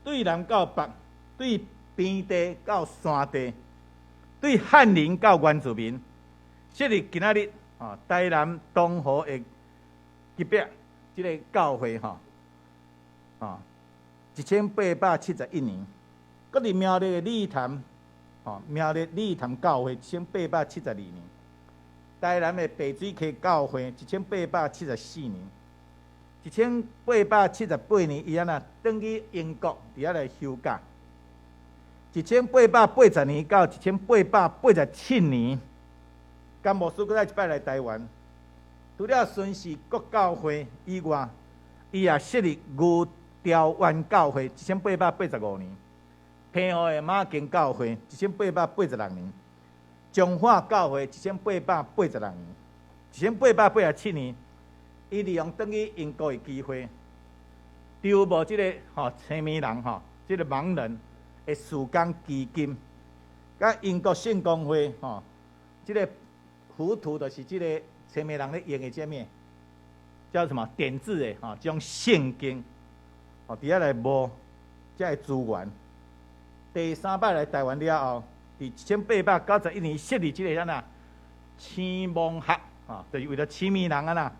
对南到北，对边地到山地，对汉人到原住民，设立今仔日台南东河的级别，即个教会1871年，搁伫苗栗的礼坛，苗栗礼坛教会1872年，台南的白水溪教会1874年，1878年伊安那转去英国伫遐来休假，1880年到1887年，甘牧师搁再一摆来台湾，除了巡视国教会以外，伊也设立牛潮湾教会1885年，平湖的马经教会1886年，中华教会1886年，1887年，伊利用转去英国的机会，筹募即个青面人即个盲人的事工基金，甲英国圣公会即个糊涂就是即个青面人咧用的这面叫什么点字的这种圣经。伫遐来募遮个资源，第3摆来台湾了后，伫1891年设立即个安那青盲学，就是为了青面人安那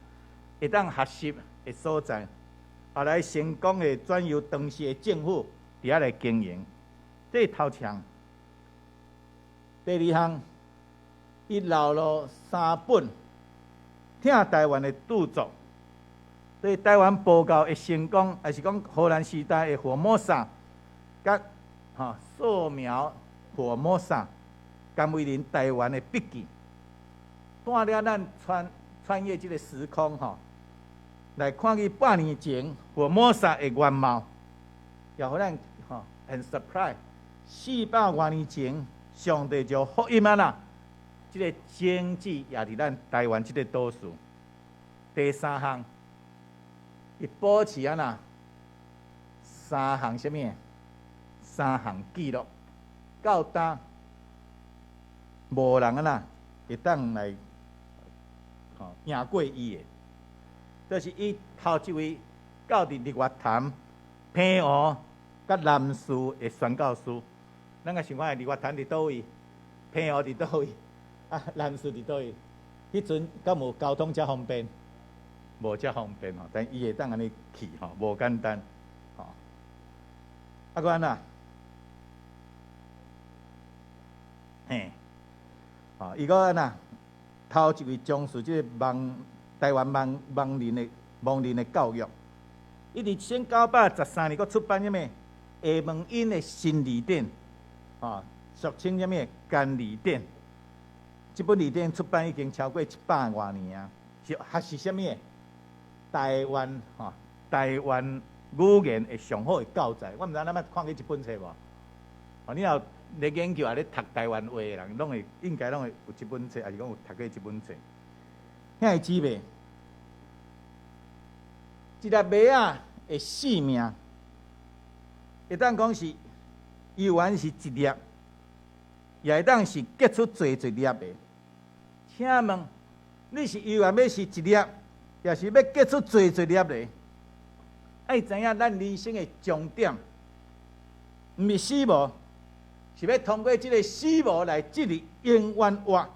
会当学习的所在。后来成功的转由当时的政府伫遐来经营，这是头一项。第2项，伊留了3本疼台湾的著作。对台湾布教的成功，还是讲荷兰时代的火摩萨，甲素描火摩萨，甘威林台湾的笔记，带了咱穿越这个时空来看去8年前火摩萨的原貌，也互咱很 surprise。400多年前，上帝就福音这个经济也伫咱台湾这个岛屿。第3项。伊保持3项什么？3项记录，到当无人会当来赢过伊的，就是伊头一位到伫日月潭平湖甲南树的宣教师。咱个想看日月潭伫倒位，平湖伫倒位，南树伫倒位？迄阵敢无交通遮方便？无遮方便但伊会当安尼去无简单啊，个安那？嘿，伊个安那？头一位从事即个台湾盲人的教育，伊伫1913年，佫出版什么《下门因的新字典》俗称什么《干字典》。这本字典出版已经超过100多年啊，是什么？台湾语言的上好的教材。我毋知咱捌看过这本册无？你若咧研究咧读台湾话的人，应该拢会有这本册，还是讲有读过这本册？遐会姊妹，一粒麦仔的性命，会当讲是幼丸是一粒，也会当是结出侪粒的。请问，你是幼丸要是一粒，也是要结出侪粒的？爱知影咱人生的终点，毋是死无，是要通过这个死无来这里永远活。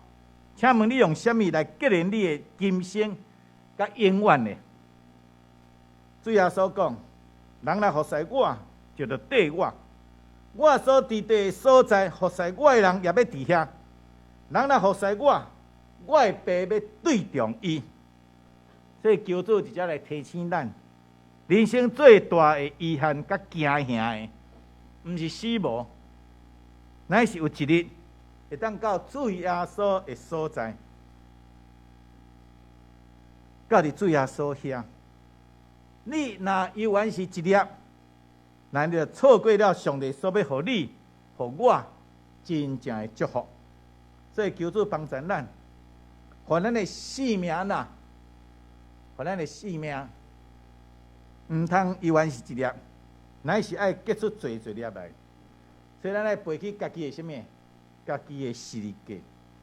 请问你用什么来决定你的今生甲永远呢？主耶稣讲：人若服侍我，就要缀我。我所伫地的所在，服侍我的人也要伫遐。人若服侍我，我的爸要对重伊。所以求主直接来提醒咱，人生最大的遗憾甲惊吓的，毋是死无，乃是有一日会当到主耶稣的所在，到伫主耶稣遐。你若犹原是一粒，那你就错过了上帝所要互你、互我真正的祝福。所以求主帮助咱，互咱的性命呐，互咱的性命，毋通犹原是一粒，乃是爱结出侪粒来。所以咱爱背起家己的什么？家己的实力价，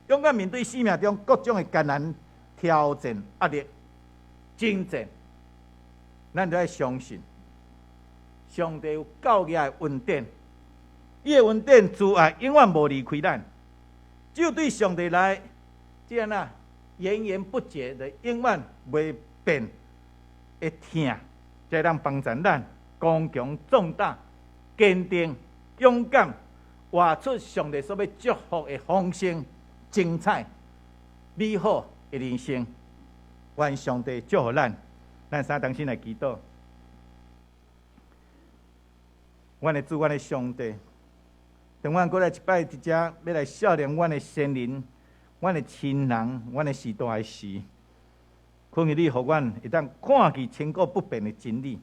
勇敢面对生命中各种的艰难、挑战、压力、征战，咱就要相信，上帝有教业的恩典，伊的恩典慈爱永远无离开咱。只有对上帝来，这样源源不绝的、永远袂变的疼，才能帮助咱刚强壮大、坚定、勇敢。活出上帝所要祝福的丰盛、精彩、美好的人生。愿上帝祝福咱，咱三同心来祈祷。阮的主，阮的上帝，当阮过来一摆伫遮，要来孝念阮的先人、阮的亲人、阮的时代时，恳求你，互阮会当看见千古不变的真理，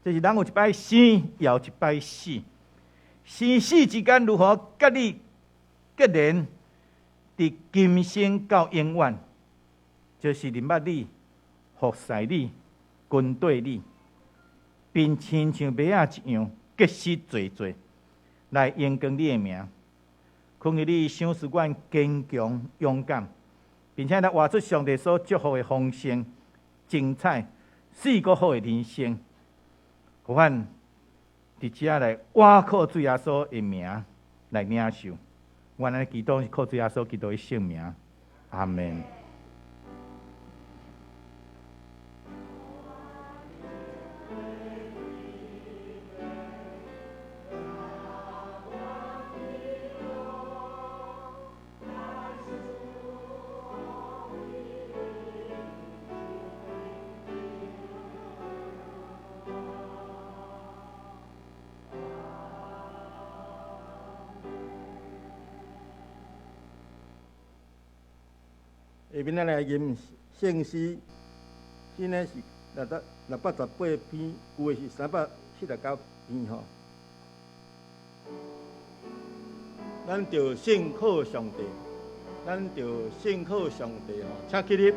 就是人有一摆生，也有一摆死。生死之间如何甲你结连，伫今生到永远，就是认捌你、服侍你、跟对你，并亲像麦仔一样结实做做，来荣光你的名。恳求你赏赐阮坚强勇敢，并且来活出上帝所祝福的丰盛、精彩、四个好的人生，互阮伫遮来倚靠主耶稣的名来领受，我们祈祷是靠主耶稣基督的圣名，阿门。下面来吟圣诗，现在是688篇，有的是379篇吼。咱着信靠上帝，咱着信靠上帝吼，请起立。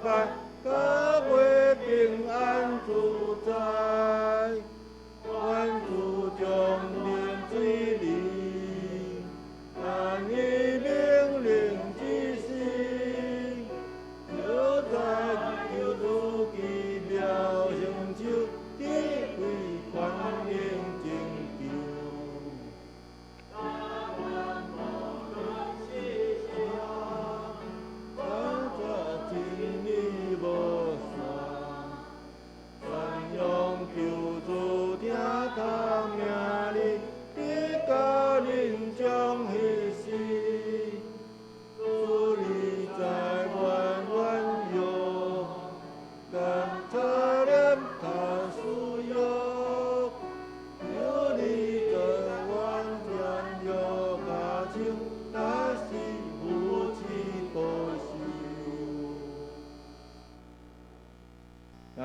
拜，各位平安自在，万主将临水里，但以命令之时，就在救主奇妙成就，地位宽宁拯救。啊，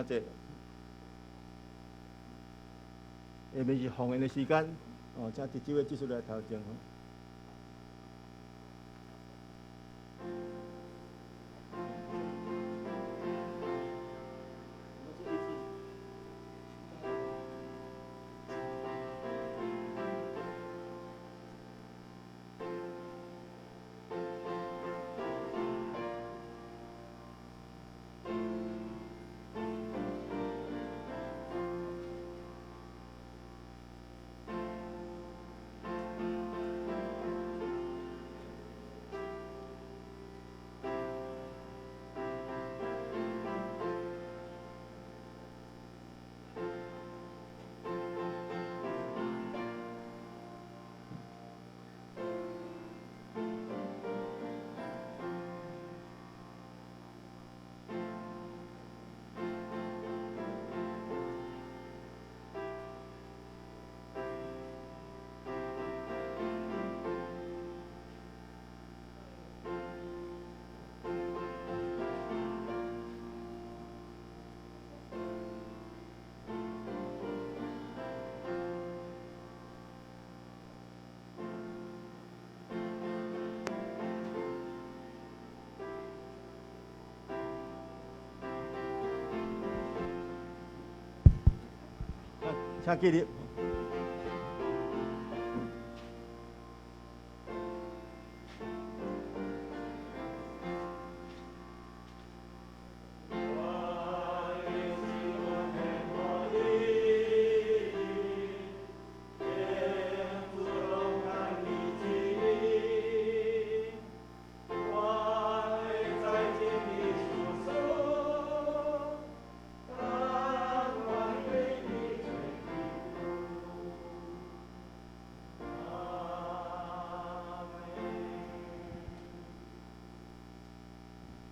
这下面是放言的时间，哦，请第几位继续来头前。请记得。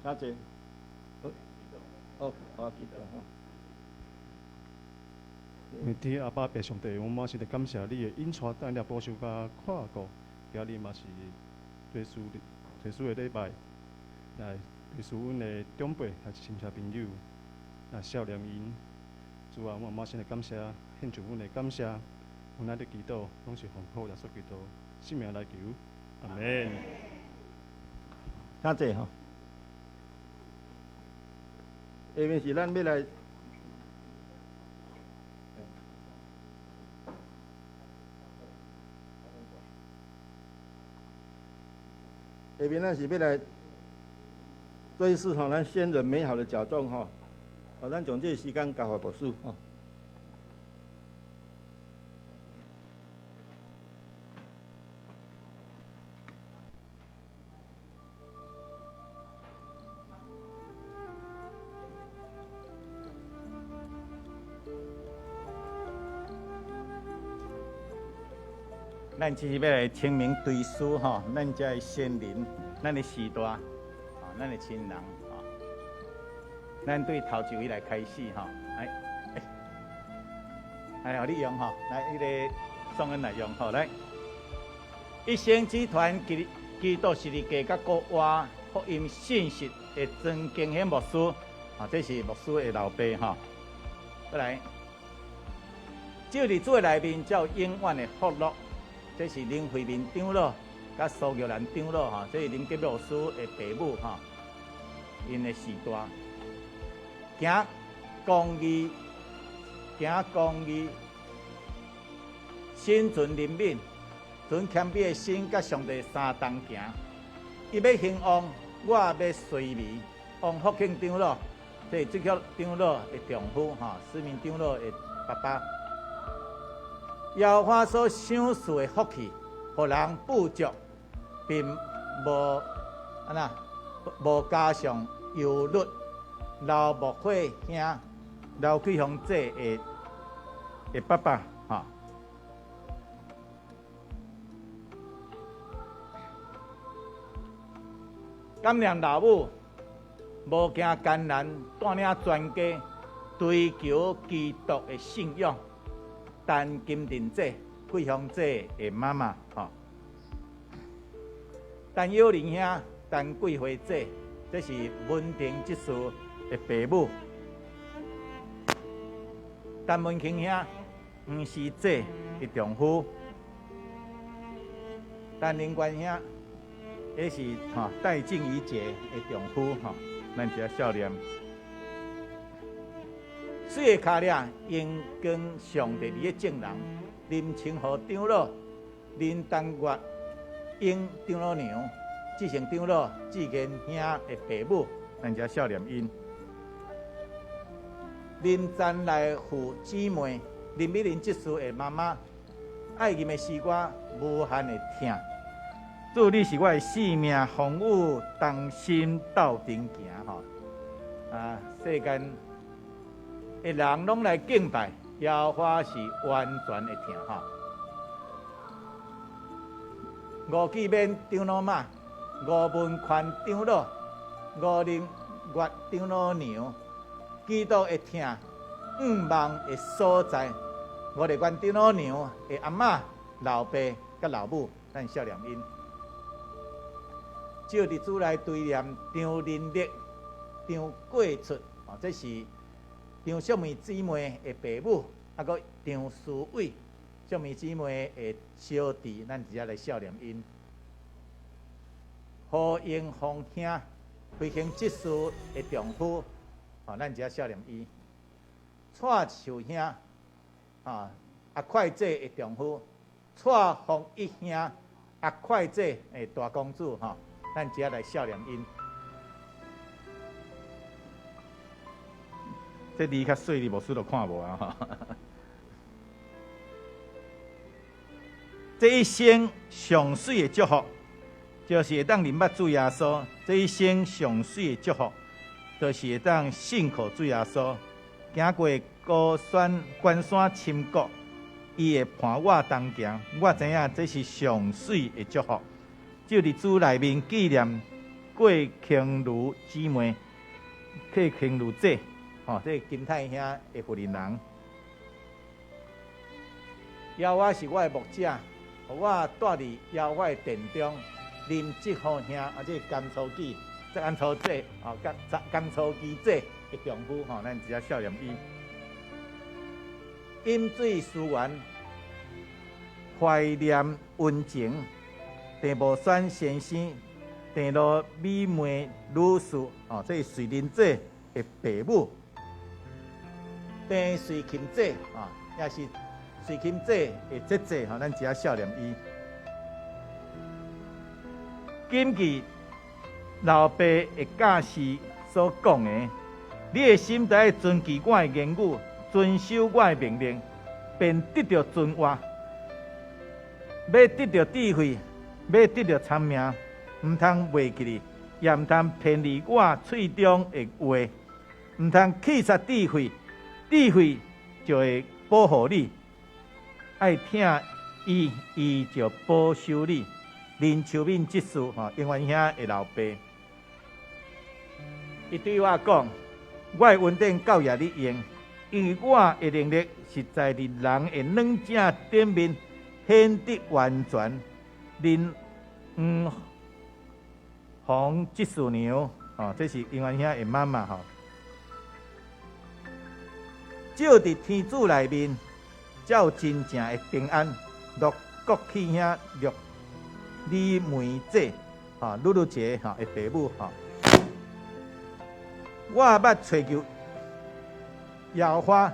阿姐，我记得哈。天阿爸白上帝，我嘛是来感谢你的引带带领保守甲看顾，今日嘛是特殊的礼拜，来特殊阮的长辈还是亲戚朋友，来少年因，主啊，我嘛先来感谢，献上阮的感谢，阮咱的祈祷拢是奉靠耶稣基督圣名来求，阿门。阿姐哈。下面是咱要来，下面咱是要来追思吼咱先人美好的奖状吼，咱从这个时间交给牧师吼。咱就是要来清明追思吼，咱遮的先人，咱的时代，啊，咱的亲人，啊，咱对头一位来开始吼，来，互你用吼，来，个宋恩来用吼，来，一生集团基督十字架甲国外福音信息的曾经显牧师，啊，这是牧师的老爸吼，再来，这日子内面才有永远的福乐。这是林惠民长老甲苏玉兰长老哈，这是林吉牧师的爸母哈，因的时代。行公义，行公义，心存怜悯，存谦卑的心，甲上帝相同行。伊要兴旺，我要随迷。王福庆长老，这职业长老的丈夫，思明长老的爸爸。耶和华所赏赐的福气，互人富足，并无加上忧虑。老木火兄，老贵兄弟的爸爸，感念老母，无惊艰难，带领全家追求基督的信仰。但金đình姐、贵兄姐的妈妈，但友玲兄、但贵花姐，这是文婷执事的爸母。但文庆兄、黄师姐的丈夫。但林冠兄，也是戴静怡姐的丈夫，咱只少年。水的脚领应跟上帝的证人，林清河长老、林丹月英长老娘、志成长老、志坚兄的爸母，咱只少年因。林赞来父姊妹，林美玲执事的妈妈，爱吟的诗歌无限的听。主，你是我的性命，风雨同心斗阵行，世间的人拢来敬拜，耶和华是完全的听吴继勉长老妈、吴文宽长老、吴林月长老娘，基督的听5万的所在，我哋阮长老娘的阿嬷、老爸甲老母，咱少年因。照日子来对念张仁烈、张过出，这是张淑梅姊妹的爸母，佮张淑伟淑梅姊妹的小弟，咱直接来少年因。何英凤兄飞行执事的丈夫，咱直接少年伊。蔡秀兄，阿快姐的丈夫，蔡凤一兄，阿快姐的大公主，咱直接来少年因。这字较细，你无输就看无啊！这一生上水的祝福，就是会当认捌主耶稣；这一生上水的祝福，就是会当信靠主耶稣。行过高山、关山、深谷，伊会伴我同行。我知影这是上水的祝福。就日子内面纪念郭庆如姊妹、郭庆如姐，这金太兄的夫人人。耶和华是我的牧者，我住伫耶和华的殿中，啉这好兄，这甘草记、甘草姐，甘草记姐的丈夫，咱直接少年伊。饮水思源，怀念温情。地无选先生，地路美眉女士，这是瑞林姐的爸母。地瑞琴姐，也是瑞琴姐的姐姐，咱只少年伊。谨记老爸的教示所讲的，你的心就要遵记我的言语，遵守我的命令，便得到存活。要得到智慧。要得到聪明，唔通忘记你，也唔通偏离我嘴中的话，唔通弃杀智慧，智慧就会保护你。爱听伊，伊就保守你。林秋敏执事，永元兄的老爸，伊对我讲：我的稳定教育你用，因为我的能力是在你人的软正顶面显得完全。林黄执事娘，这是永元兄的妈妈，照伫天主内面，才有真正的平安。陆国庆兄、陆李梅姐，露露姐，的爸母，我捌找求耶和华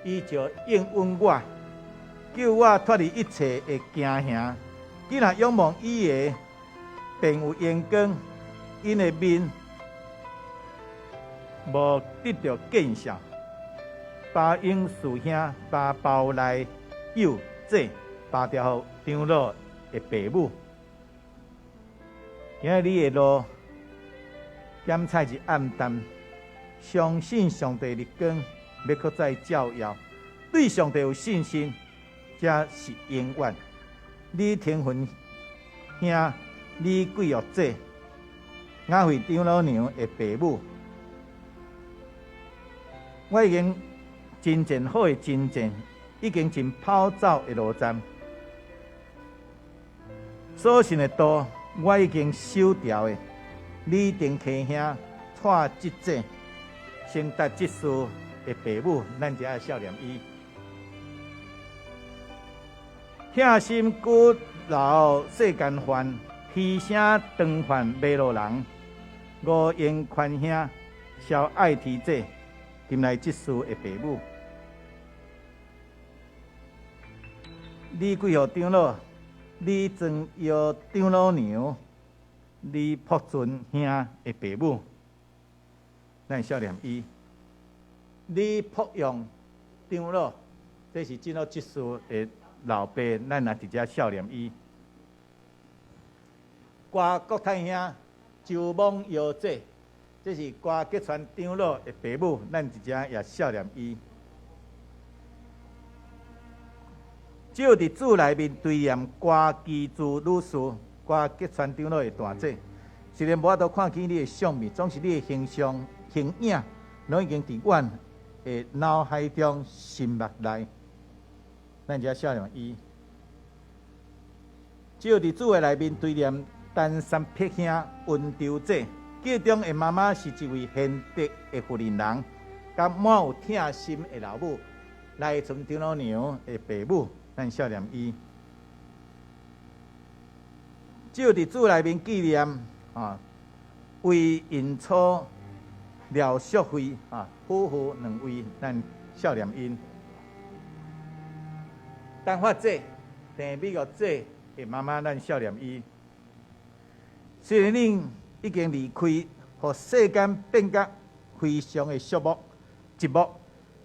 伊就应允我，救我脱离一切的惊吓。既然仰望伊的，便有阳光，因的面无得到见笑。巴英师兄把包来幼子，巴掉长老的爸母。今日你的路检采是暗淡，相信上帝的光要搁再照耀，对上帝有信心，才是永远。你天分兄，你贵玉姐，我为长老娘的爸母，我已经真正好的真正，已经真跑走的路站，所信的道我已经守条的。你定客兄带即姐，先达即事的爸母，咱才会孝念伊。疼心骨老世间烦，牺牲长烦迷路人。五言宽兄小爱提姐，今来即事的爸母。你贵予长老，你曾邀长老娘，你朴尊兄的爸母，咱孝念伊。你朴用长老，这是进入即事的老爸，咱也直接孝念伊。瓜国太兄周望瑶姐，这是瓜吉传长老的爸母，咱直接也孝念伊。照伫主内面对念瓜基主女士，瓜吉传长老的大姐，虽然无法度看见你的相面，总是你的形象形影，拢已经伫阮的脑海中、心目内，咱只孝念伊。照伫主的内面对念单三撇兄温柔姐，家中的妈妈是一位贤德的妇人人，甲满有疼心的老母，来从长老娘的爸母，咱孝念伊。照伫主内面纪念为因初廖淑慧夫妇两位，咱孝念因。单发姐、郑美玉姐的妈妈，咱孝念伊。虽然恁已经离开，互世间变甲非常的寂寞，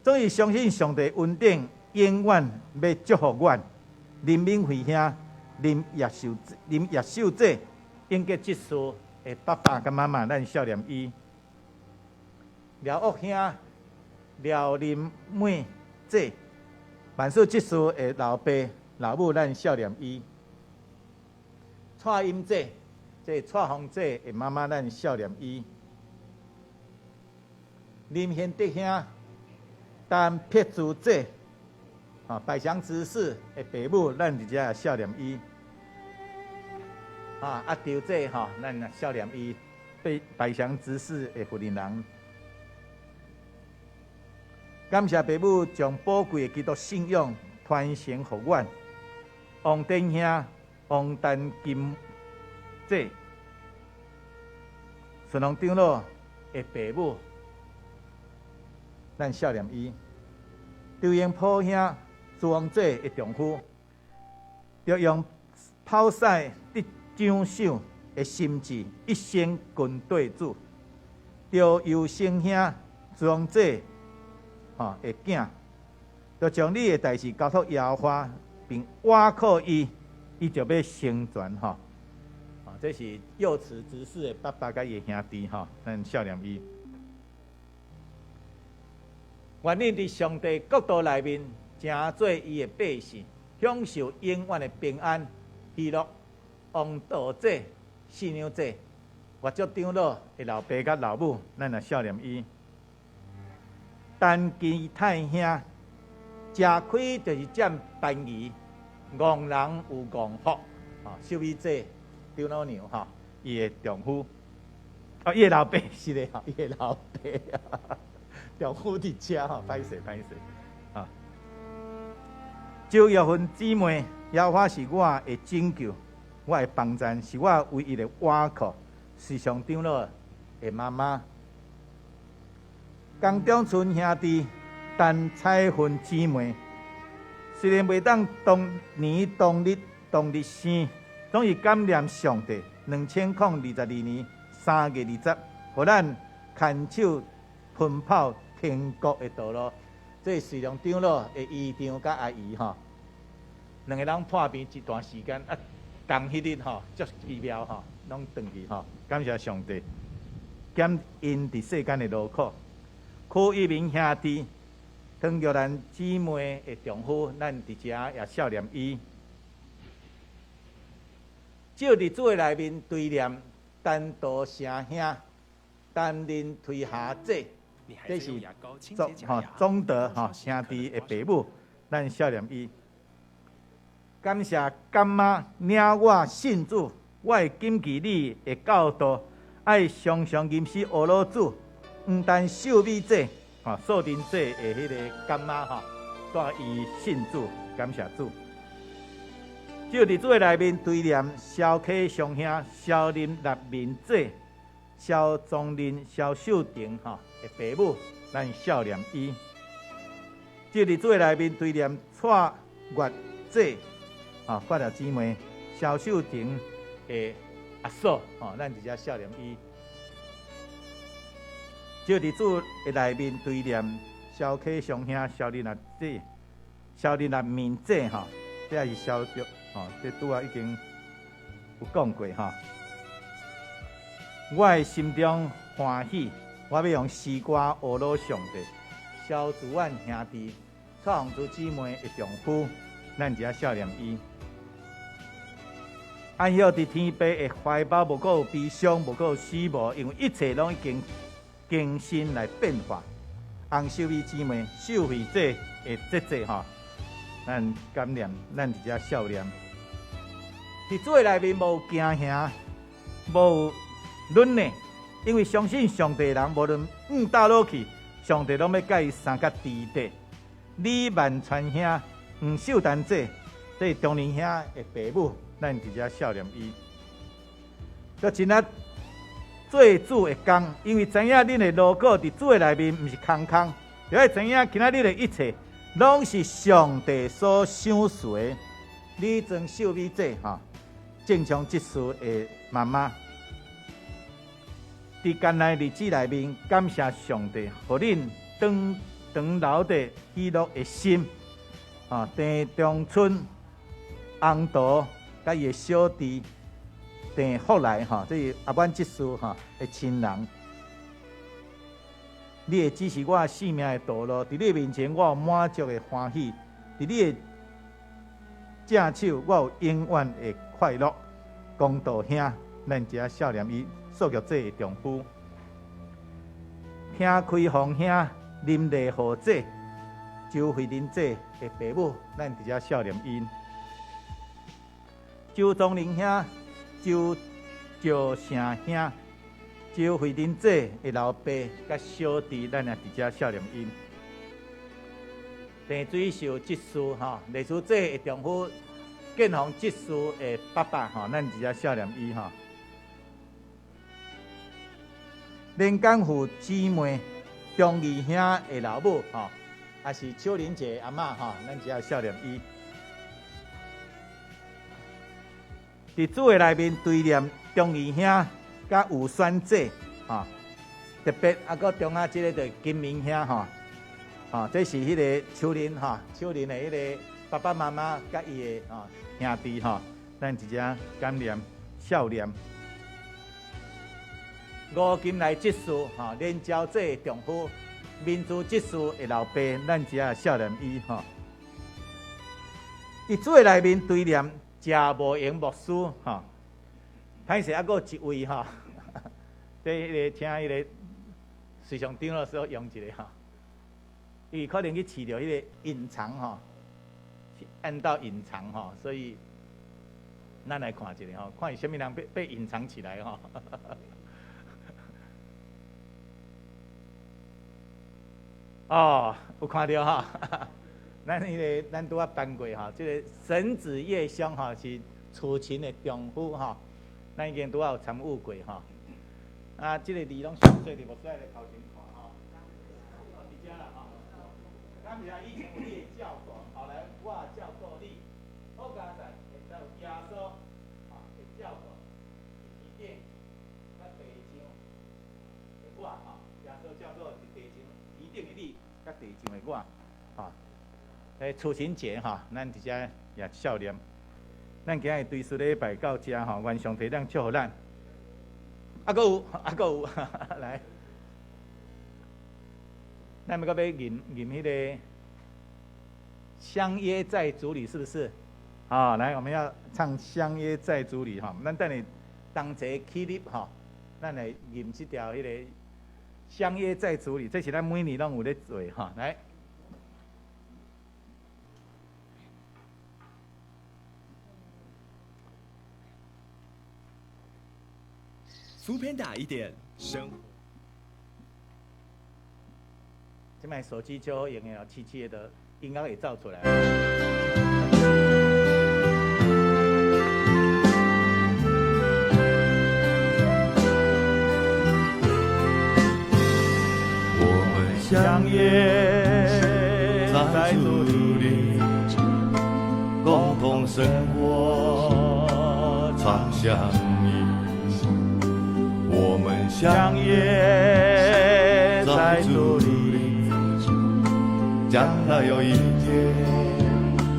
总是相信上帝恩典永远要祝福阮。林敏慧兄、林叶秀姐，应该即事的爸爸甲妈妈，咱孝念伊。廖岳兄、廖林妹姐，万事即事的老爸老母，咱孝念伊。蔡英姐，这蔡凤姐的妈妈，咱孝念伊。林贤德兄、陈撇珠姐，百祥执事的爸母，咱直接也孝念伊。阿丢姐咱也孝念伊，百祥执事的妇人人。感谢爸母将宝贵的基督信仰传承予阮。王登兄、王丹金姐，顺龙长老的爸母，咱孝念伊。刘英普兄、朱王姐的丈夫，要用抛洒得奖赏的心志，一生跟对主。要有生兄、朱王姐的囝，要将你的代志交托耶和华，并倚靠伊，伊就要成全这是幼慈执事的爸爸甲伊的兄弟咱孝念伊。愿恁伫上帝国度内面，成做伊的百姓，享受永远的平安、喜乐。王道姐、四娘姐，或者长老的老爸甲老母，咱也孝念伊。陈基太兄，食亏就是占便宜，戆人有戆福。秀美姐、长老娘伊的丈夫，伊的老爸是的伊的老爸丈夫伫遮歹势。周玉芬姊妹，耶和华是我的拯救，我的帮助，是我唯一的倚靠。时常长老的妈妈，江中村兄弟但彩云姊妹，虽然袂当当年当日生，总是感念上帝。2022年3月20，互咱牵手奔跑天国的道路。这是良长老的姨丈甲阿姨吼，两个人破病一段时间，同迄日吼，足奇妙吼，拢转去吼，感谢上帝，减因伫世间的劳苦。苦一名兄弟，唐玉兰姊妹的丈夫，咱伫遮也孝念伊。照伫主的内面对念，单独声兄，担任推下者。这是总德兄弟的爸母，咱孝念伊。感谢干妈领我信主，我会谨记你的教导，爱常常吟诗学老主，不但受美者，素丁者的迄个干妈带伊信主，感谢主。照伫主的内面对念，萧启上兄、萧林立民者、萧宗林、萧秀婷的爸母，咱孝念伊。照伫主的内面对念蔡月姐发了姊妹萧秀婷的阿嫂，咱直接孝念伊。照伫主的内面对念萧启上兄、萧林立姐、萧林立民姐这也是萧族这拄仔已经有讲过我的心中欢喜，我要用诗歌学老上帝。萧子婉兄弟、蔡红珠姊妹的丈夫，咱只孝念伊。安息伫天父的怀抱，无够悲伤，无够死亡，因为一切拢已经更新来变化。红秀美姊妹、秀慧姐的姐姐咱感念，咱只孝念。伫主的内面无惊吓，无论呢，因为相信上帝的人，无论倒落去，上帝拢要甲伊三角地底。李万川兄、黄秀丹姐，这是中年兄的爸母，咱直接孝念伊。就今仔做主的工，因为知影恁的劳苦伫主的内面，毋是空空，就要知影今仔日的一切，拢是上帝所赏赐的。李庄秀美姐正常职事的妈妈。伫艰难日子内面，感谢上帝，互恁长留着喜乐的心。郑中春、红桃，甲伊的小弟郑福来，这是阿满职事的亲人。你会指示我性命的道路，伫你面前我有满足的欢喜，伫你的正手我有永远的快乐。公道兄，咱只孝念伊。数学者的丈夫，听开放兄、林丽豪姐、周慧玲姐的爸母，咱直接孝念因。周宗林兄、周兆成兄、周慧玲姐的老爸甲小弟，咱也直接孝念因。郑水秀职事历史姐的丈夫，建宏职事的爸爸咱直接孝念伊连江湖姊妹、中义兄的老母也是秋玲姐阿嬷咱只要孝念伊。伫主的内面对念中义兄甲有选姐特别搁中啊，这个就金明兄这是迄个秋玲秋玲的迄个爸爸妈妈甲伊的兄弟咱直接感念孝念。吴金来职事连娇姐丈夫，民主职事的老爸，咱只啊孝念伊伫主的内面对念谢无营牧师歹势还佫一位这迄个请迄个随上长老师用一个伊可能去饲着迄个隐藏按到隐藏所以咱来看一下看伊什么人被隐藏起来有看到咱咱拄仔办过这个神子叶兄是楚琴的丈夫咱已经拄仔有参与过这个字拢详细，你无需要来头前看伫遮啦感谢以前有你的教导，后来我教导你，好加在现在有耶稣的教导，一定甲地上的我耶稣教导是地上一定的你，甲地上的我父亲节咱伫遮也孝念。咱今日对事礼拜到遮愿上帝咱祝福咱。还佫有，来，咱要念迄个相约在主里，是不是？来，我们要唱相约在主里咱等下同齐起立咱来念这条迄个相约在主里，这是咱每年拢有咧做来。扶偏打一点生。这摆手机就好用的气气的音乐也造出来。我们相约在主里，共同生活，常相依。我们相约在主里，将来有一天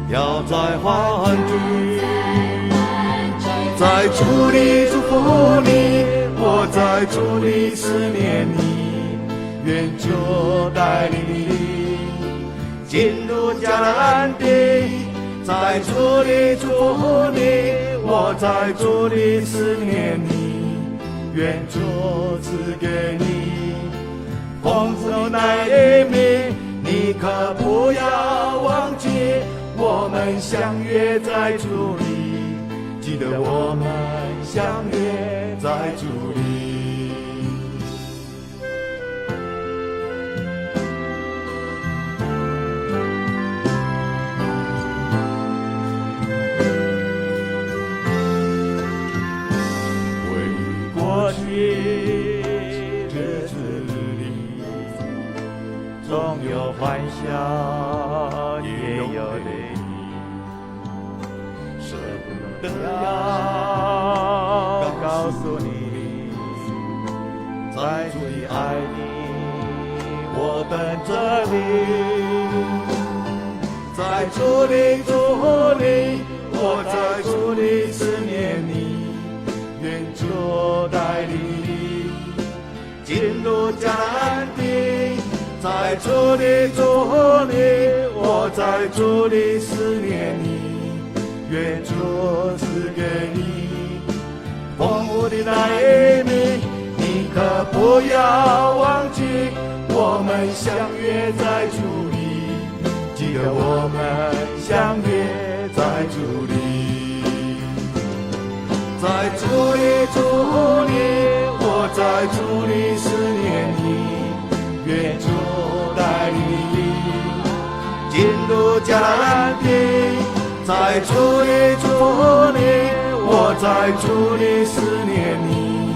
要再欢聚。在主里祝福你，我在主里思念你，愿主带领你进入迦南地。在主里祝福你，我在主里思念你，愿主赐给你丰富那一命，你可不要忘记，我们相约在主里，记得我们相约在主里。日子里，总有欢笑，也有泪，舍不得要告诉你，在主里爱你，我等着你，在主里祝福你，我在主里思念你。愿主带领你进入迦南地，在主里祝福你，我在主里思念你，愿主赐给你丰富的那一命，你可不要忘记，我们相约在主里，记得我们相约在主里。在主里祝福你，我在主里思念你，愿主带领你进入迦南地。在主里祝福你，我在主里思念你，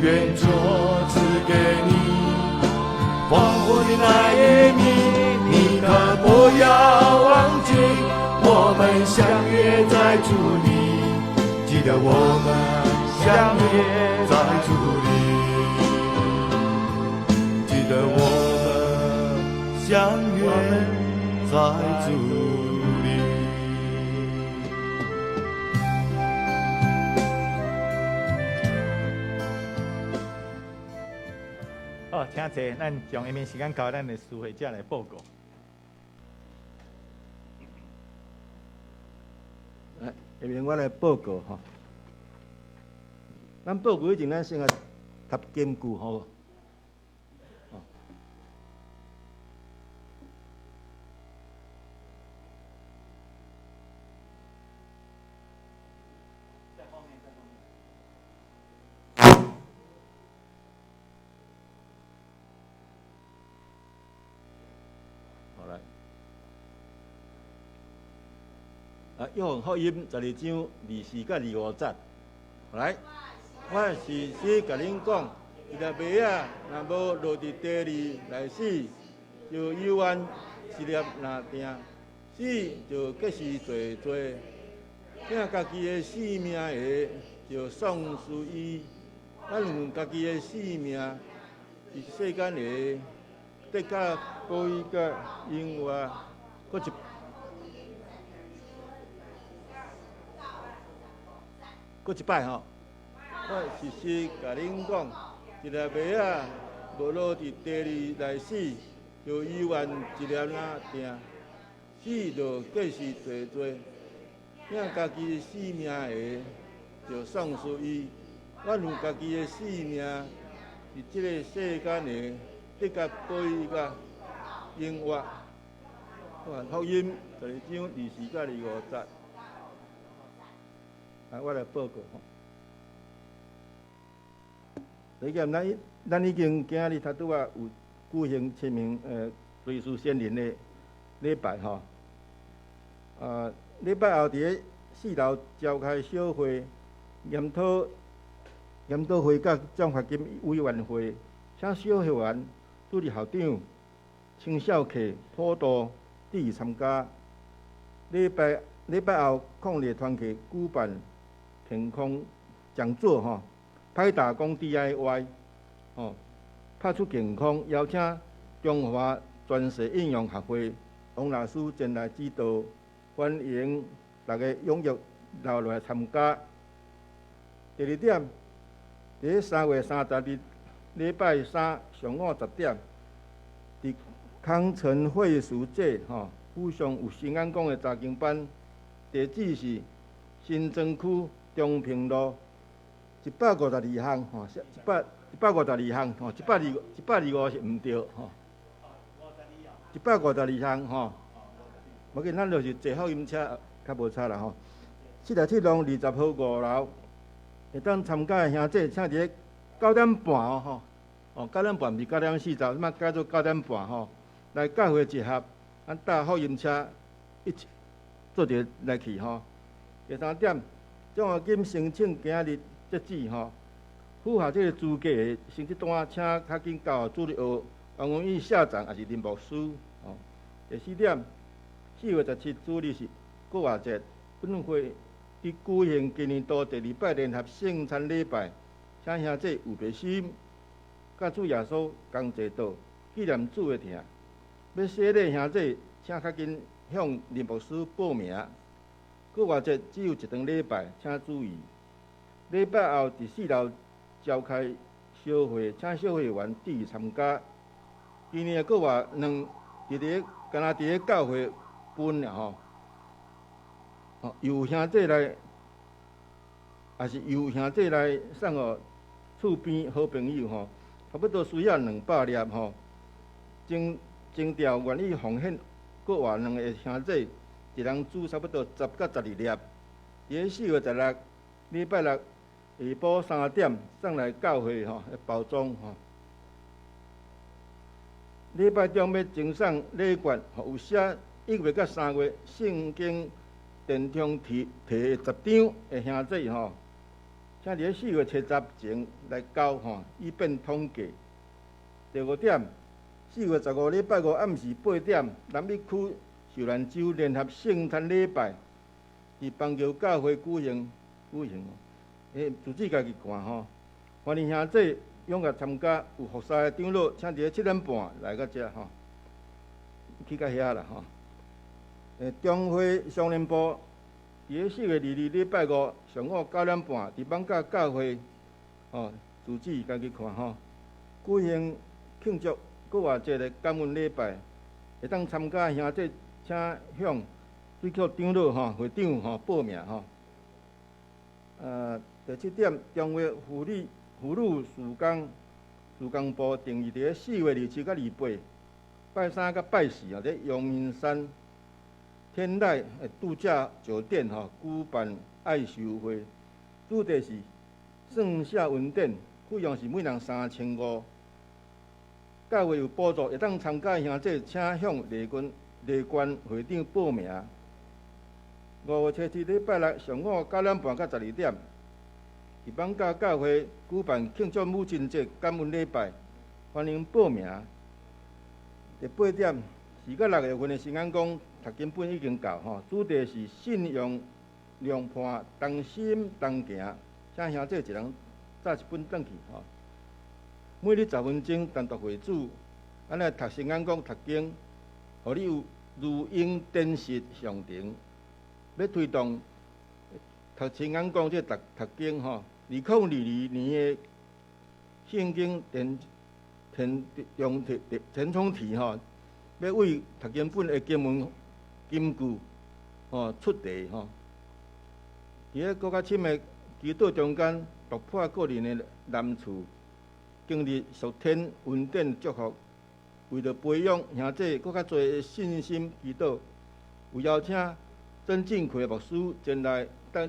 愿主赐给你丰富的那一命，你可不要忘记，我们相约在主里。记得我们相约在主里，记得我们相约在主里。好，请坐，咱将下面时间交咱的司会者来报告。下面我来报告咱报告以前，咱先来读根据约翰福音12章24到25节，来，我是先甲恁讲，伊个麦仔若无落伫地里来死，就有冤事业若定，死就结识做做，领家己的性命下就丧失伊。咱有家己的性命，伫世间下得甲保佑甲因外，搁一摆吼，我实实甲恁讲，一粒麦仔无落伫地里来死，就永远一粒仔定，死就计是做做，领家己的性命下就丧失伊。咱有家己的性命，伫即个世间下得甲保佑甲永远。我福音第二章24到25节。我来报告吼。第一件，咱已经今日他拄啊有举行清明追思先人的礼拜吼。礼拜后伫咧4楼召开小会，研讨会甲奖学金委员会，请小会员、助理校长、青少客、普渡弟参加。礼拜后，抗日团体举办健康讲座吼，歹打讲 DIY 吼，拍出健康，邀请中华全市应用学会王老师前来指导，欢迎大家踊跃留来参加。第二点，伫3月30日礼拜3上午10点，伫康城会书节吼，府上有新安讲的查经班，地址是新庄区中平路152巷吼，152巷吼，125是毋对吼，152巷吼，无紧，咱就是坐福音车较无差啦吼。7弄20号5楼，会当参加的兄弟，请伫咧9点半吼，9点半毋是9点40，即摆改做9点半吼，来教会集合，咱搭福音车一起做者来去吼。第3点。奖学金申请今日截止吼，符合这个资格的成绩单，请较紧交主任学王文义校长也是林牧师吼。第4点，4月17主日是国外节，本会伫举行今年度第2摆联合圣餐礼拜，请兄弟有备心，甲主耶稣同齐道，纪念主的疼。要洗礼兄弟，请较紧向林牧师报名。国外节只有一堂礼拜，请注意。礼拜后伫4楼召开小会，请小会员注参加。今年的国外敢若伫咧教会分啦吼，由兄弟来，也是由兄弟来送互厝边好朋友吼，差不多需要200粒吼。征调愿意奉献国外2个兄弟。一人煮差不多10到12粒，伫咧4月16礼拜六下晡3点送来教会吼，包装吼。礼拜中要赠送礼券，有写1月到3月圣经电中提10张的兄弟吼，请伫咧4月70前来交吼，以便统计。第5点，4月15礼拜5暗时8点，南美区秀兰州联合圣餐礼拜，伫邦桥教会举行，自己家己看吼。欢迎兄弟踊跃参加，有服侍的长老，请伫咧7点半来到遮吼，去到遐啦吼。中会商联部伫咧4月22礼拜5上午9点半，伫邦甲教会吼，自己家己看吼，举行庆祝国外节的感恩礼拜，会当参加的兄弟。请向水库长老吼、会长吼报名吼。第7点，中华妇女事工部定义伫咧4月27到28，拜3到拜4伫阳明山天籁度假酒店吼举办爱寿会，主题是圣孝恩典，费用是每人3500。教会有补助，会当参加的兄弟，请向雷关会长报名。5月7日礼拜六上午9点半到12点，伫邦甲教会举办庆祝母亲节感恩礼拜，欢迎报名。第8点4到6月份的新安宫读经本已经到吼，主题是信用量判，同心同行，请兄弟一人载一本转去吼。每日10分钟单独会主，安尼读新安宫读经，互你有如鹰展翅上庭。要推动读新安宫这读经吼，2022年的圣经填充题吼，要为读经本的经文金句吼出题吼。伫咧搁较深的祈祷中间，突破个人的难处，经历属天稳定祝福，为着培养兄弟搁较侪信心祈祷，有邀请曾进奎牧师前来带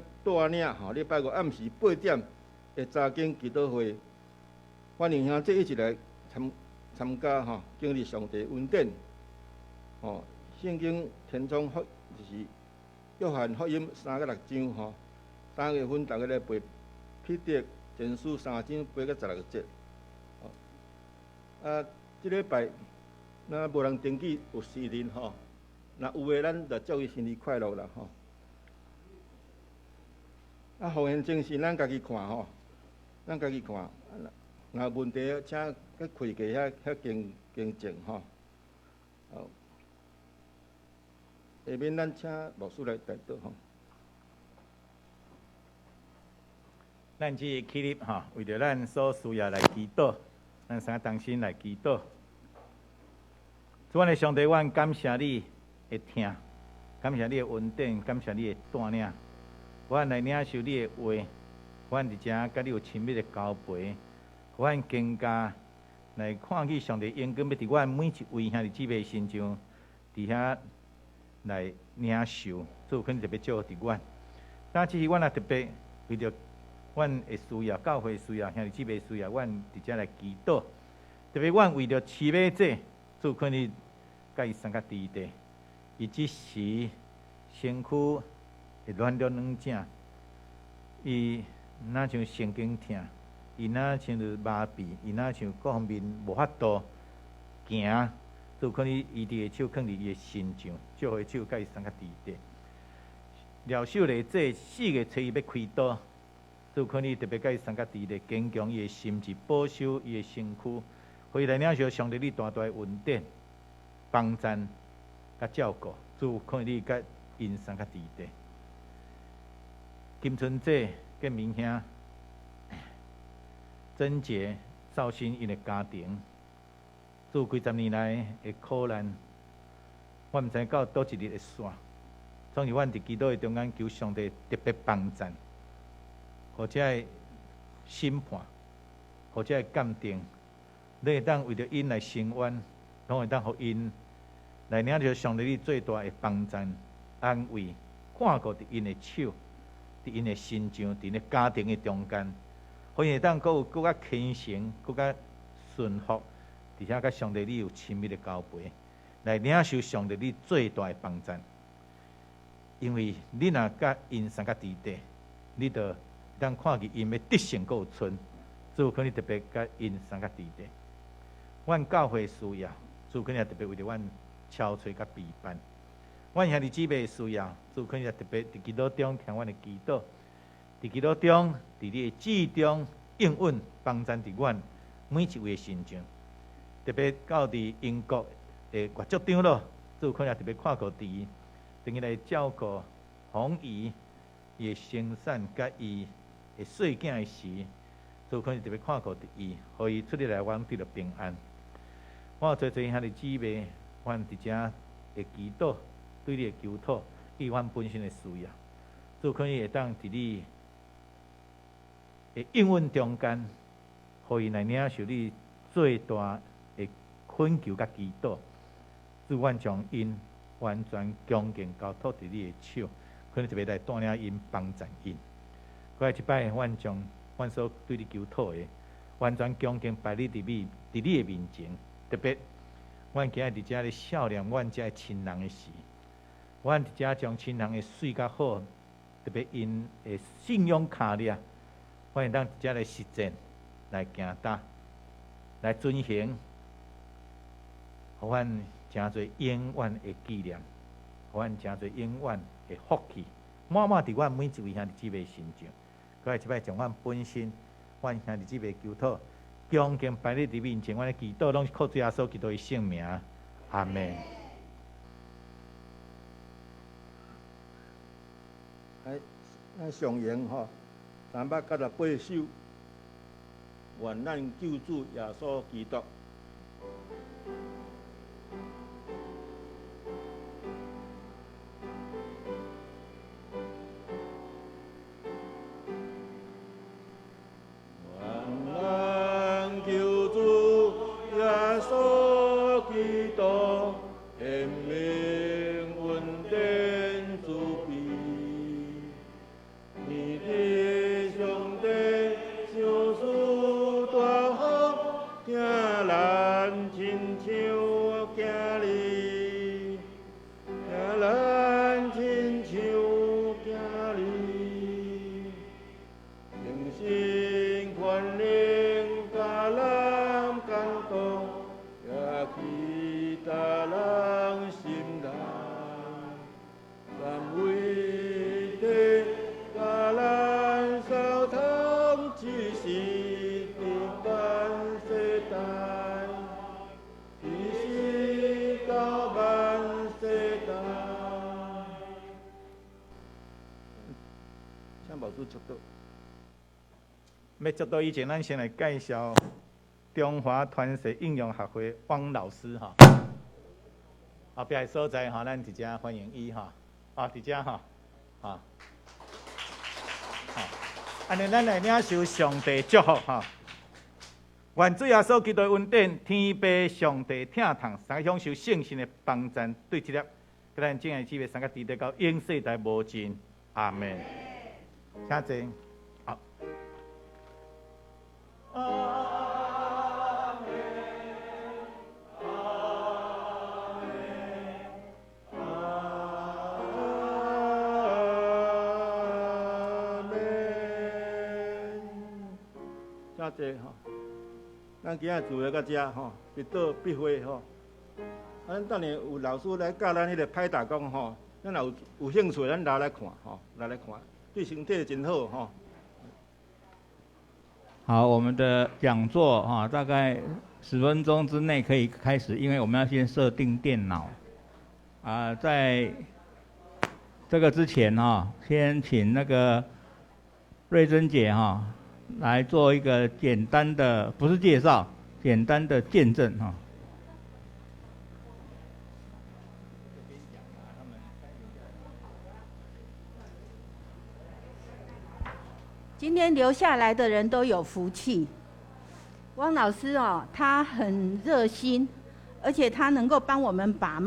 领吼，礼拜五暗时8点的早间祈祷会，欢迎兄弟一起来参加吼，经历上帝恩典吼。圣经填充福就是约翰福音3到6章吼，3月份大家来背彼得前书3章8到16节。即礼拜若无人登记有私人吼，若有诶，咱就祝伊生日快乐啦吼。方言正是咱家己看吼，咱家己看。若有问题，请佮开价遐经证吼。好，下面咱请牧师来带导吼。咱即起立吼，为着咱所需要来祈祷，咱三同心来祈祷。主啊，上帝，阮感谢你的听，感谢你的恩典，感谢你的带领。阮来领受你的话，阮伫遮甲你有亲密的交陪，阮更加来看见上帝应该要伫阮每一位兄弟姊妹身上，伫遐来领受，主肯特别照伫阮。但只是阮也特别为着阮的需要、教会需要、兄弟姊妹需要，阮伫遮来祈祷。特别阮为着饲马者，主肯你甲伊三甲伫地，伊即时身躯会软了软正，伊若像神经痛，伊若像着麻痹，伊若像各方面无法度行，主肯你伊伫个手放伫伊的身上，照个手甲伊三甲伫地。疗手咧，这4月初伊要开刀。主肯你特别甲伊三甲伫咧，坚强伊的心智，保守伊的身躯，互伊来领受上帝你大大的恩典、帮赞、甲照顾。主肯你甲因三甲伫地。金春节甲明兄、贞洁、绍兴因的家庭，主几十年来的苦难，我毋知到倒一日会煞。总是阮伫祈祷的中间求上帝特别帮赞。或者会审判，或者会鉴定，你会当为着因来伸冤，拢会当互因来领着上帝你最大的帮赞、安慰，看顾伫因的手，伫因的身上，伫因的家庭的中间，互因会当佫有佫较虔诚、佫较顺服，而且甲上帝你有亲密的交陪，来领受上帝你最大的帮赞。因为你若甲因三甲伫地，你着当看见因要得胜够存，主可能特别甲因三甲伫地。阮教会需要，主可能特别为着阮敲吹甲陪伴。阮兄弟姊妹需要，主可能特别伫祈祷中听阮的祈祷，伫祈祷中，伫你的旨中应允帮赞伫阮每一位的身上。特别到伫英国的月祝长老，主可能特别看顾伫伊，等于来照顾红姨伊的生产甲伊会细囝的时，主可能特别看顾伫伊，互伊出入来往得了平安。我有做兄弟姊妹，阮伫遮会祈祷，对你的求讨，伊阮本身的需要，主可能会当伫你的应允中间，互伊来领受你最大的恳求甲祈祷。主阮将因完全恭敬交托伫你的手，可能特别来带领因帮助因。过来一摆，阮将阮所对你求讨的，完全恭敬摆你伫你的面前。特别，阮今日伫遮咧孝念阮遮的亲人的时，阮伫遮将亲人的水较好，特别因的信用卡咧，阮会当伫遮来实践、来行踏、来遵行，互阮真侪永远的纪念，互阮真侪永远的福气，满满伫阮每一位兄弟姊妹身上。搁来一摆将阮本身，阮兄弟姊妹求讨，恭敬摆伫伫面前，阮的祈祷拢是靠主耶稣基督的圣名，阿门。咱上言吼，398首，愿咱救主耶稣基督。要接到以前，咱先来介绍中华传习应用学会汪老师哈。后壁的所在哈，咱直接欢迎伊哈。直接哈，安尼咱来领受上帝祝福哈。愿主耶稣基督的恩典、天父上帝疼痛，三享受圣神的帮助，对这粒，甲咱正爱姊妹三个伫得到永世代无尽，阿门。请坐。真济吼，咱今仔住到遮吼，必倒必花吼。咱等下有老师来教咱迄个歹打工吼，咱若有兴趣，咱来看吼，来看，对身体真好吼。好，我们的讲座哈，大概10分钟之内可以开始，因为我们要先设定电脑。在这个之前哈，先请那个瑞珍姐哈来做一个简单的，不是介绍，简单的见证哈。今天留下来的人都有福气。汪老师哦，他很热心，而且他能够帮我们把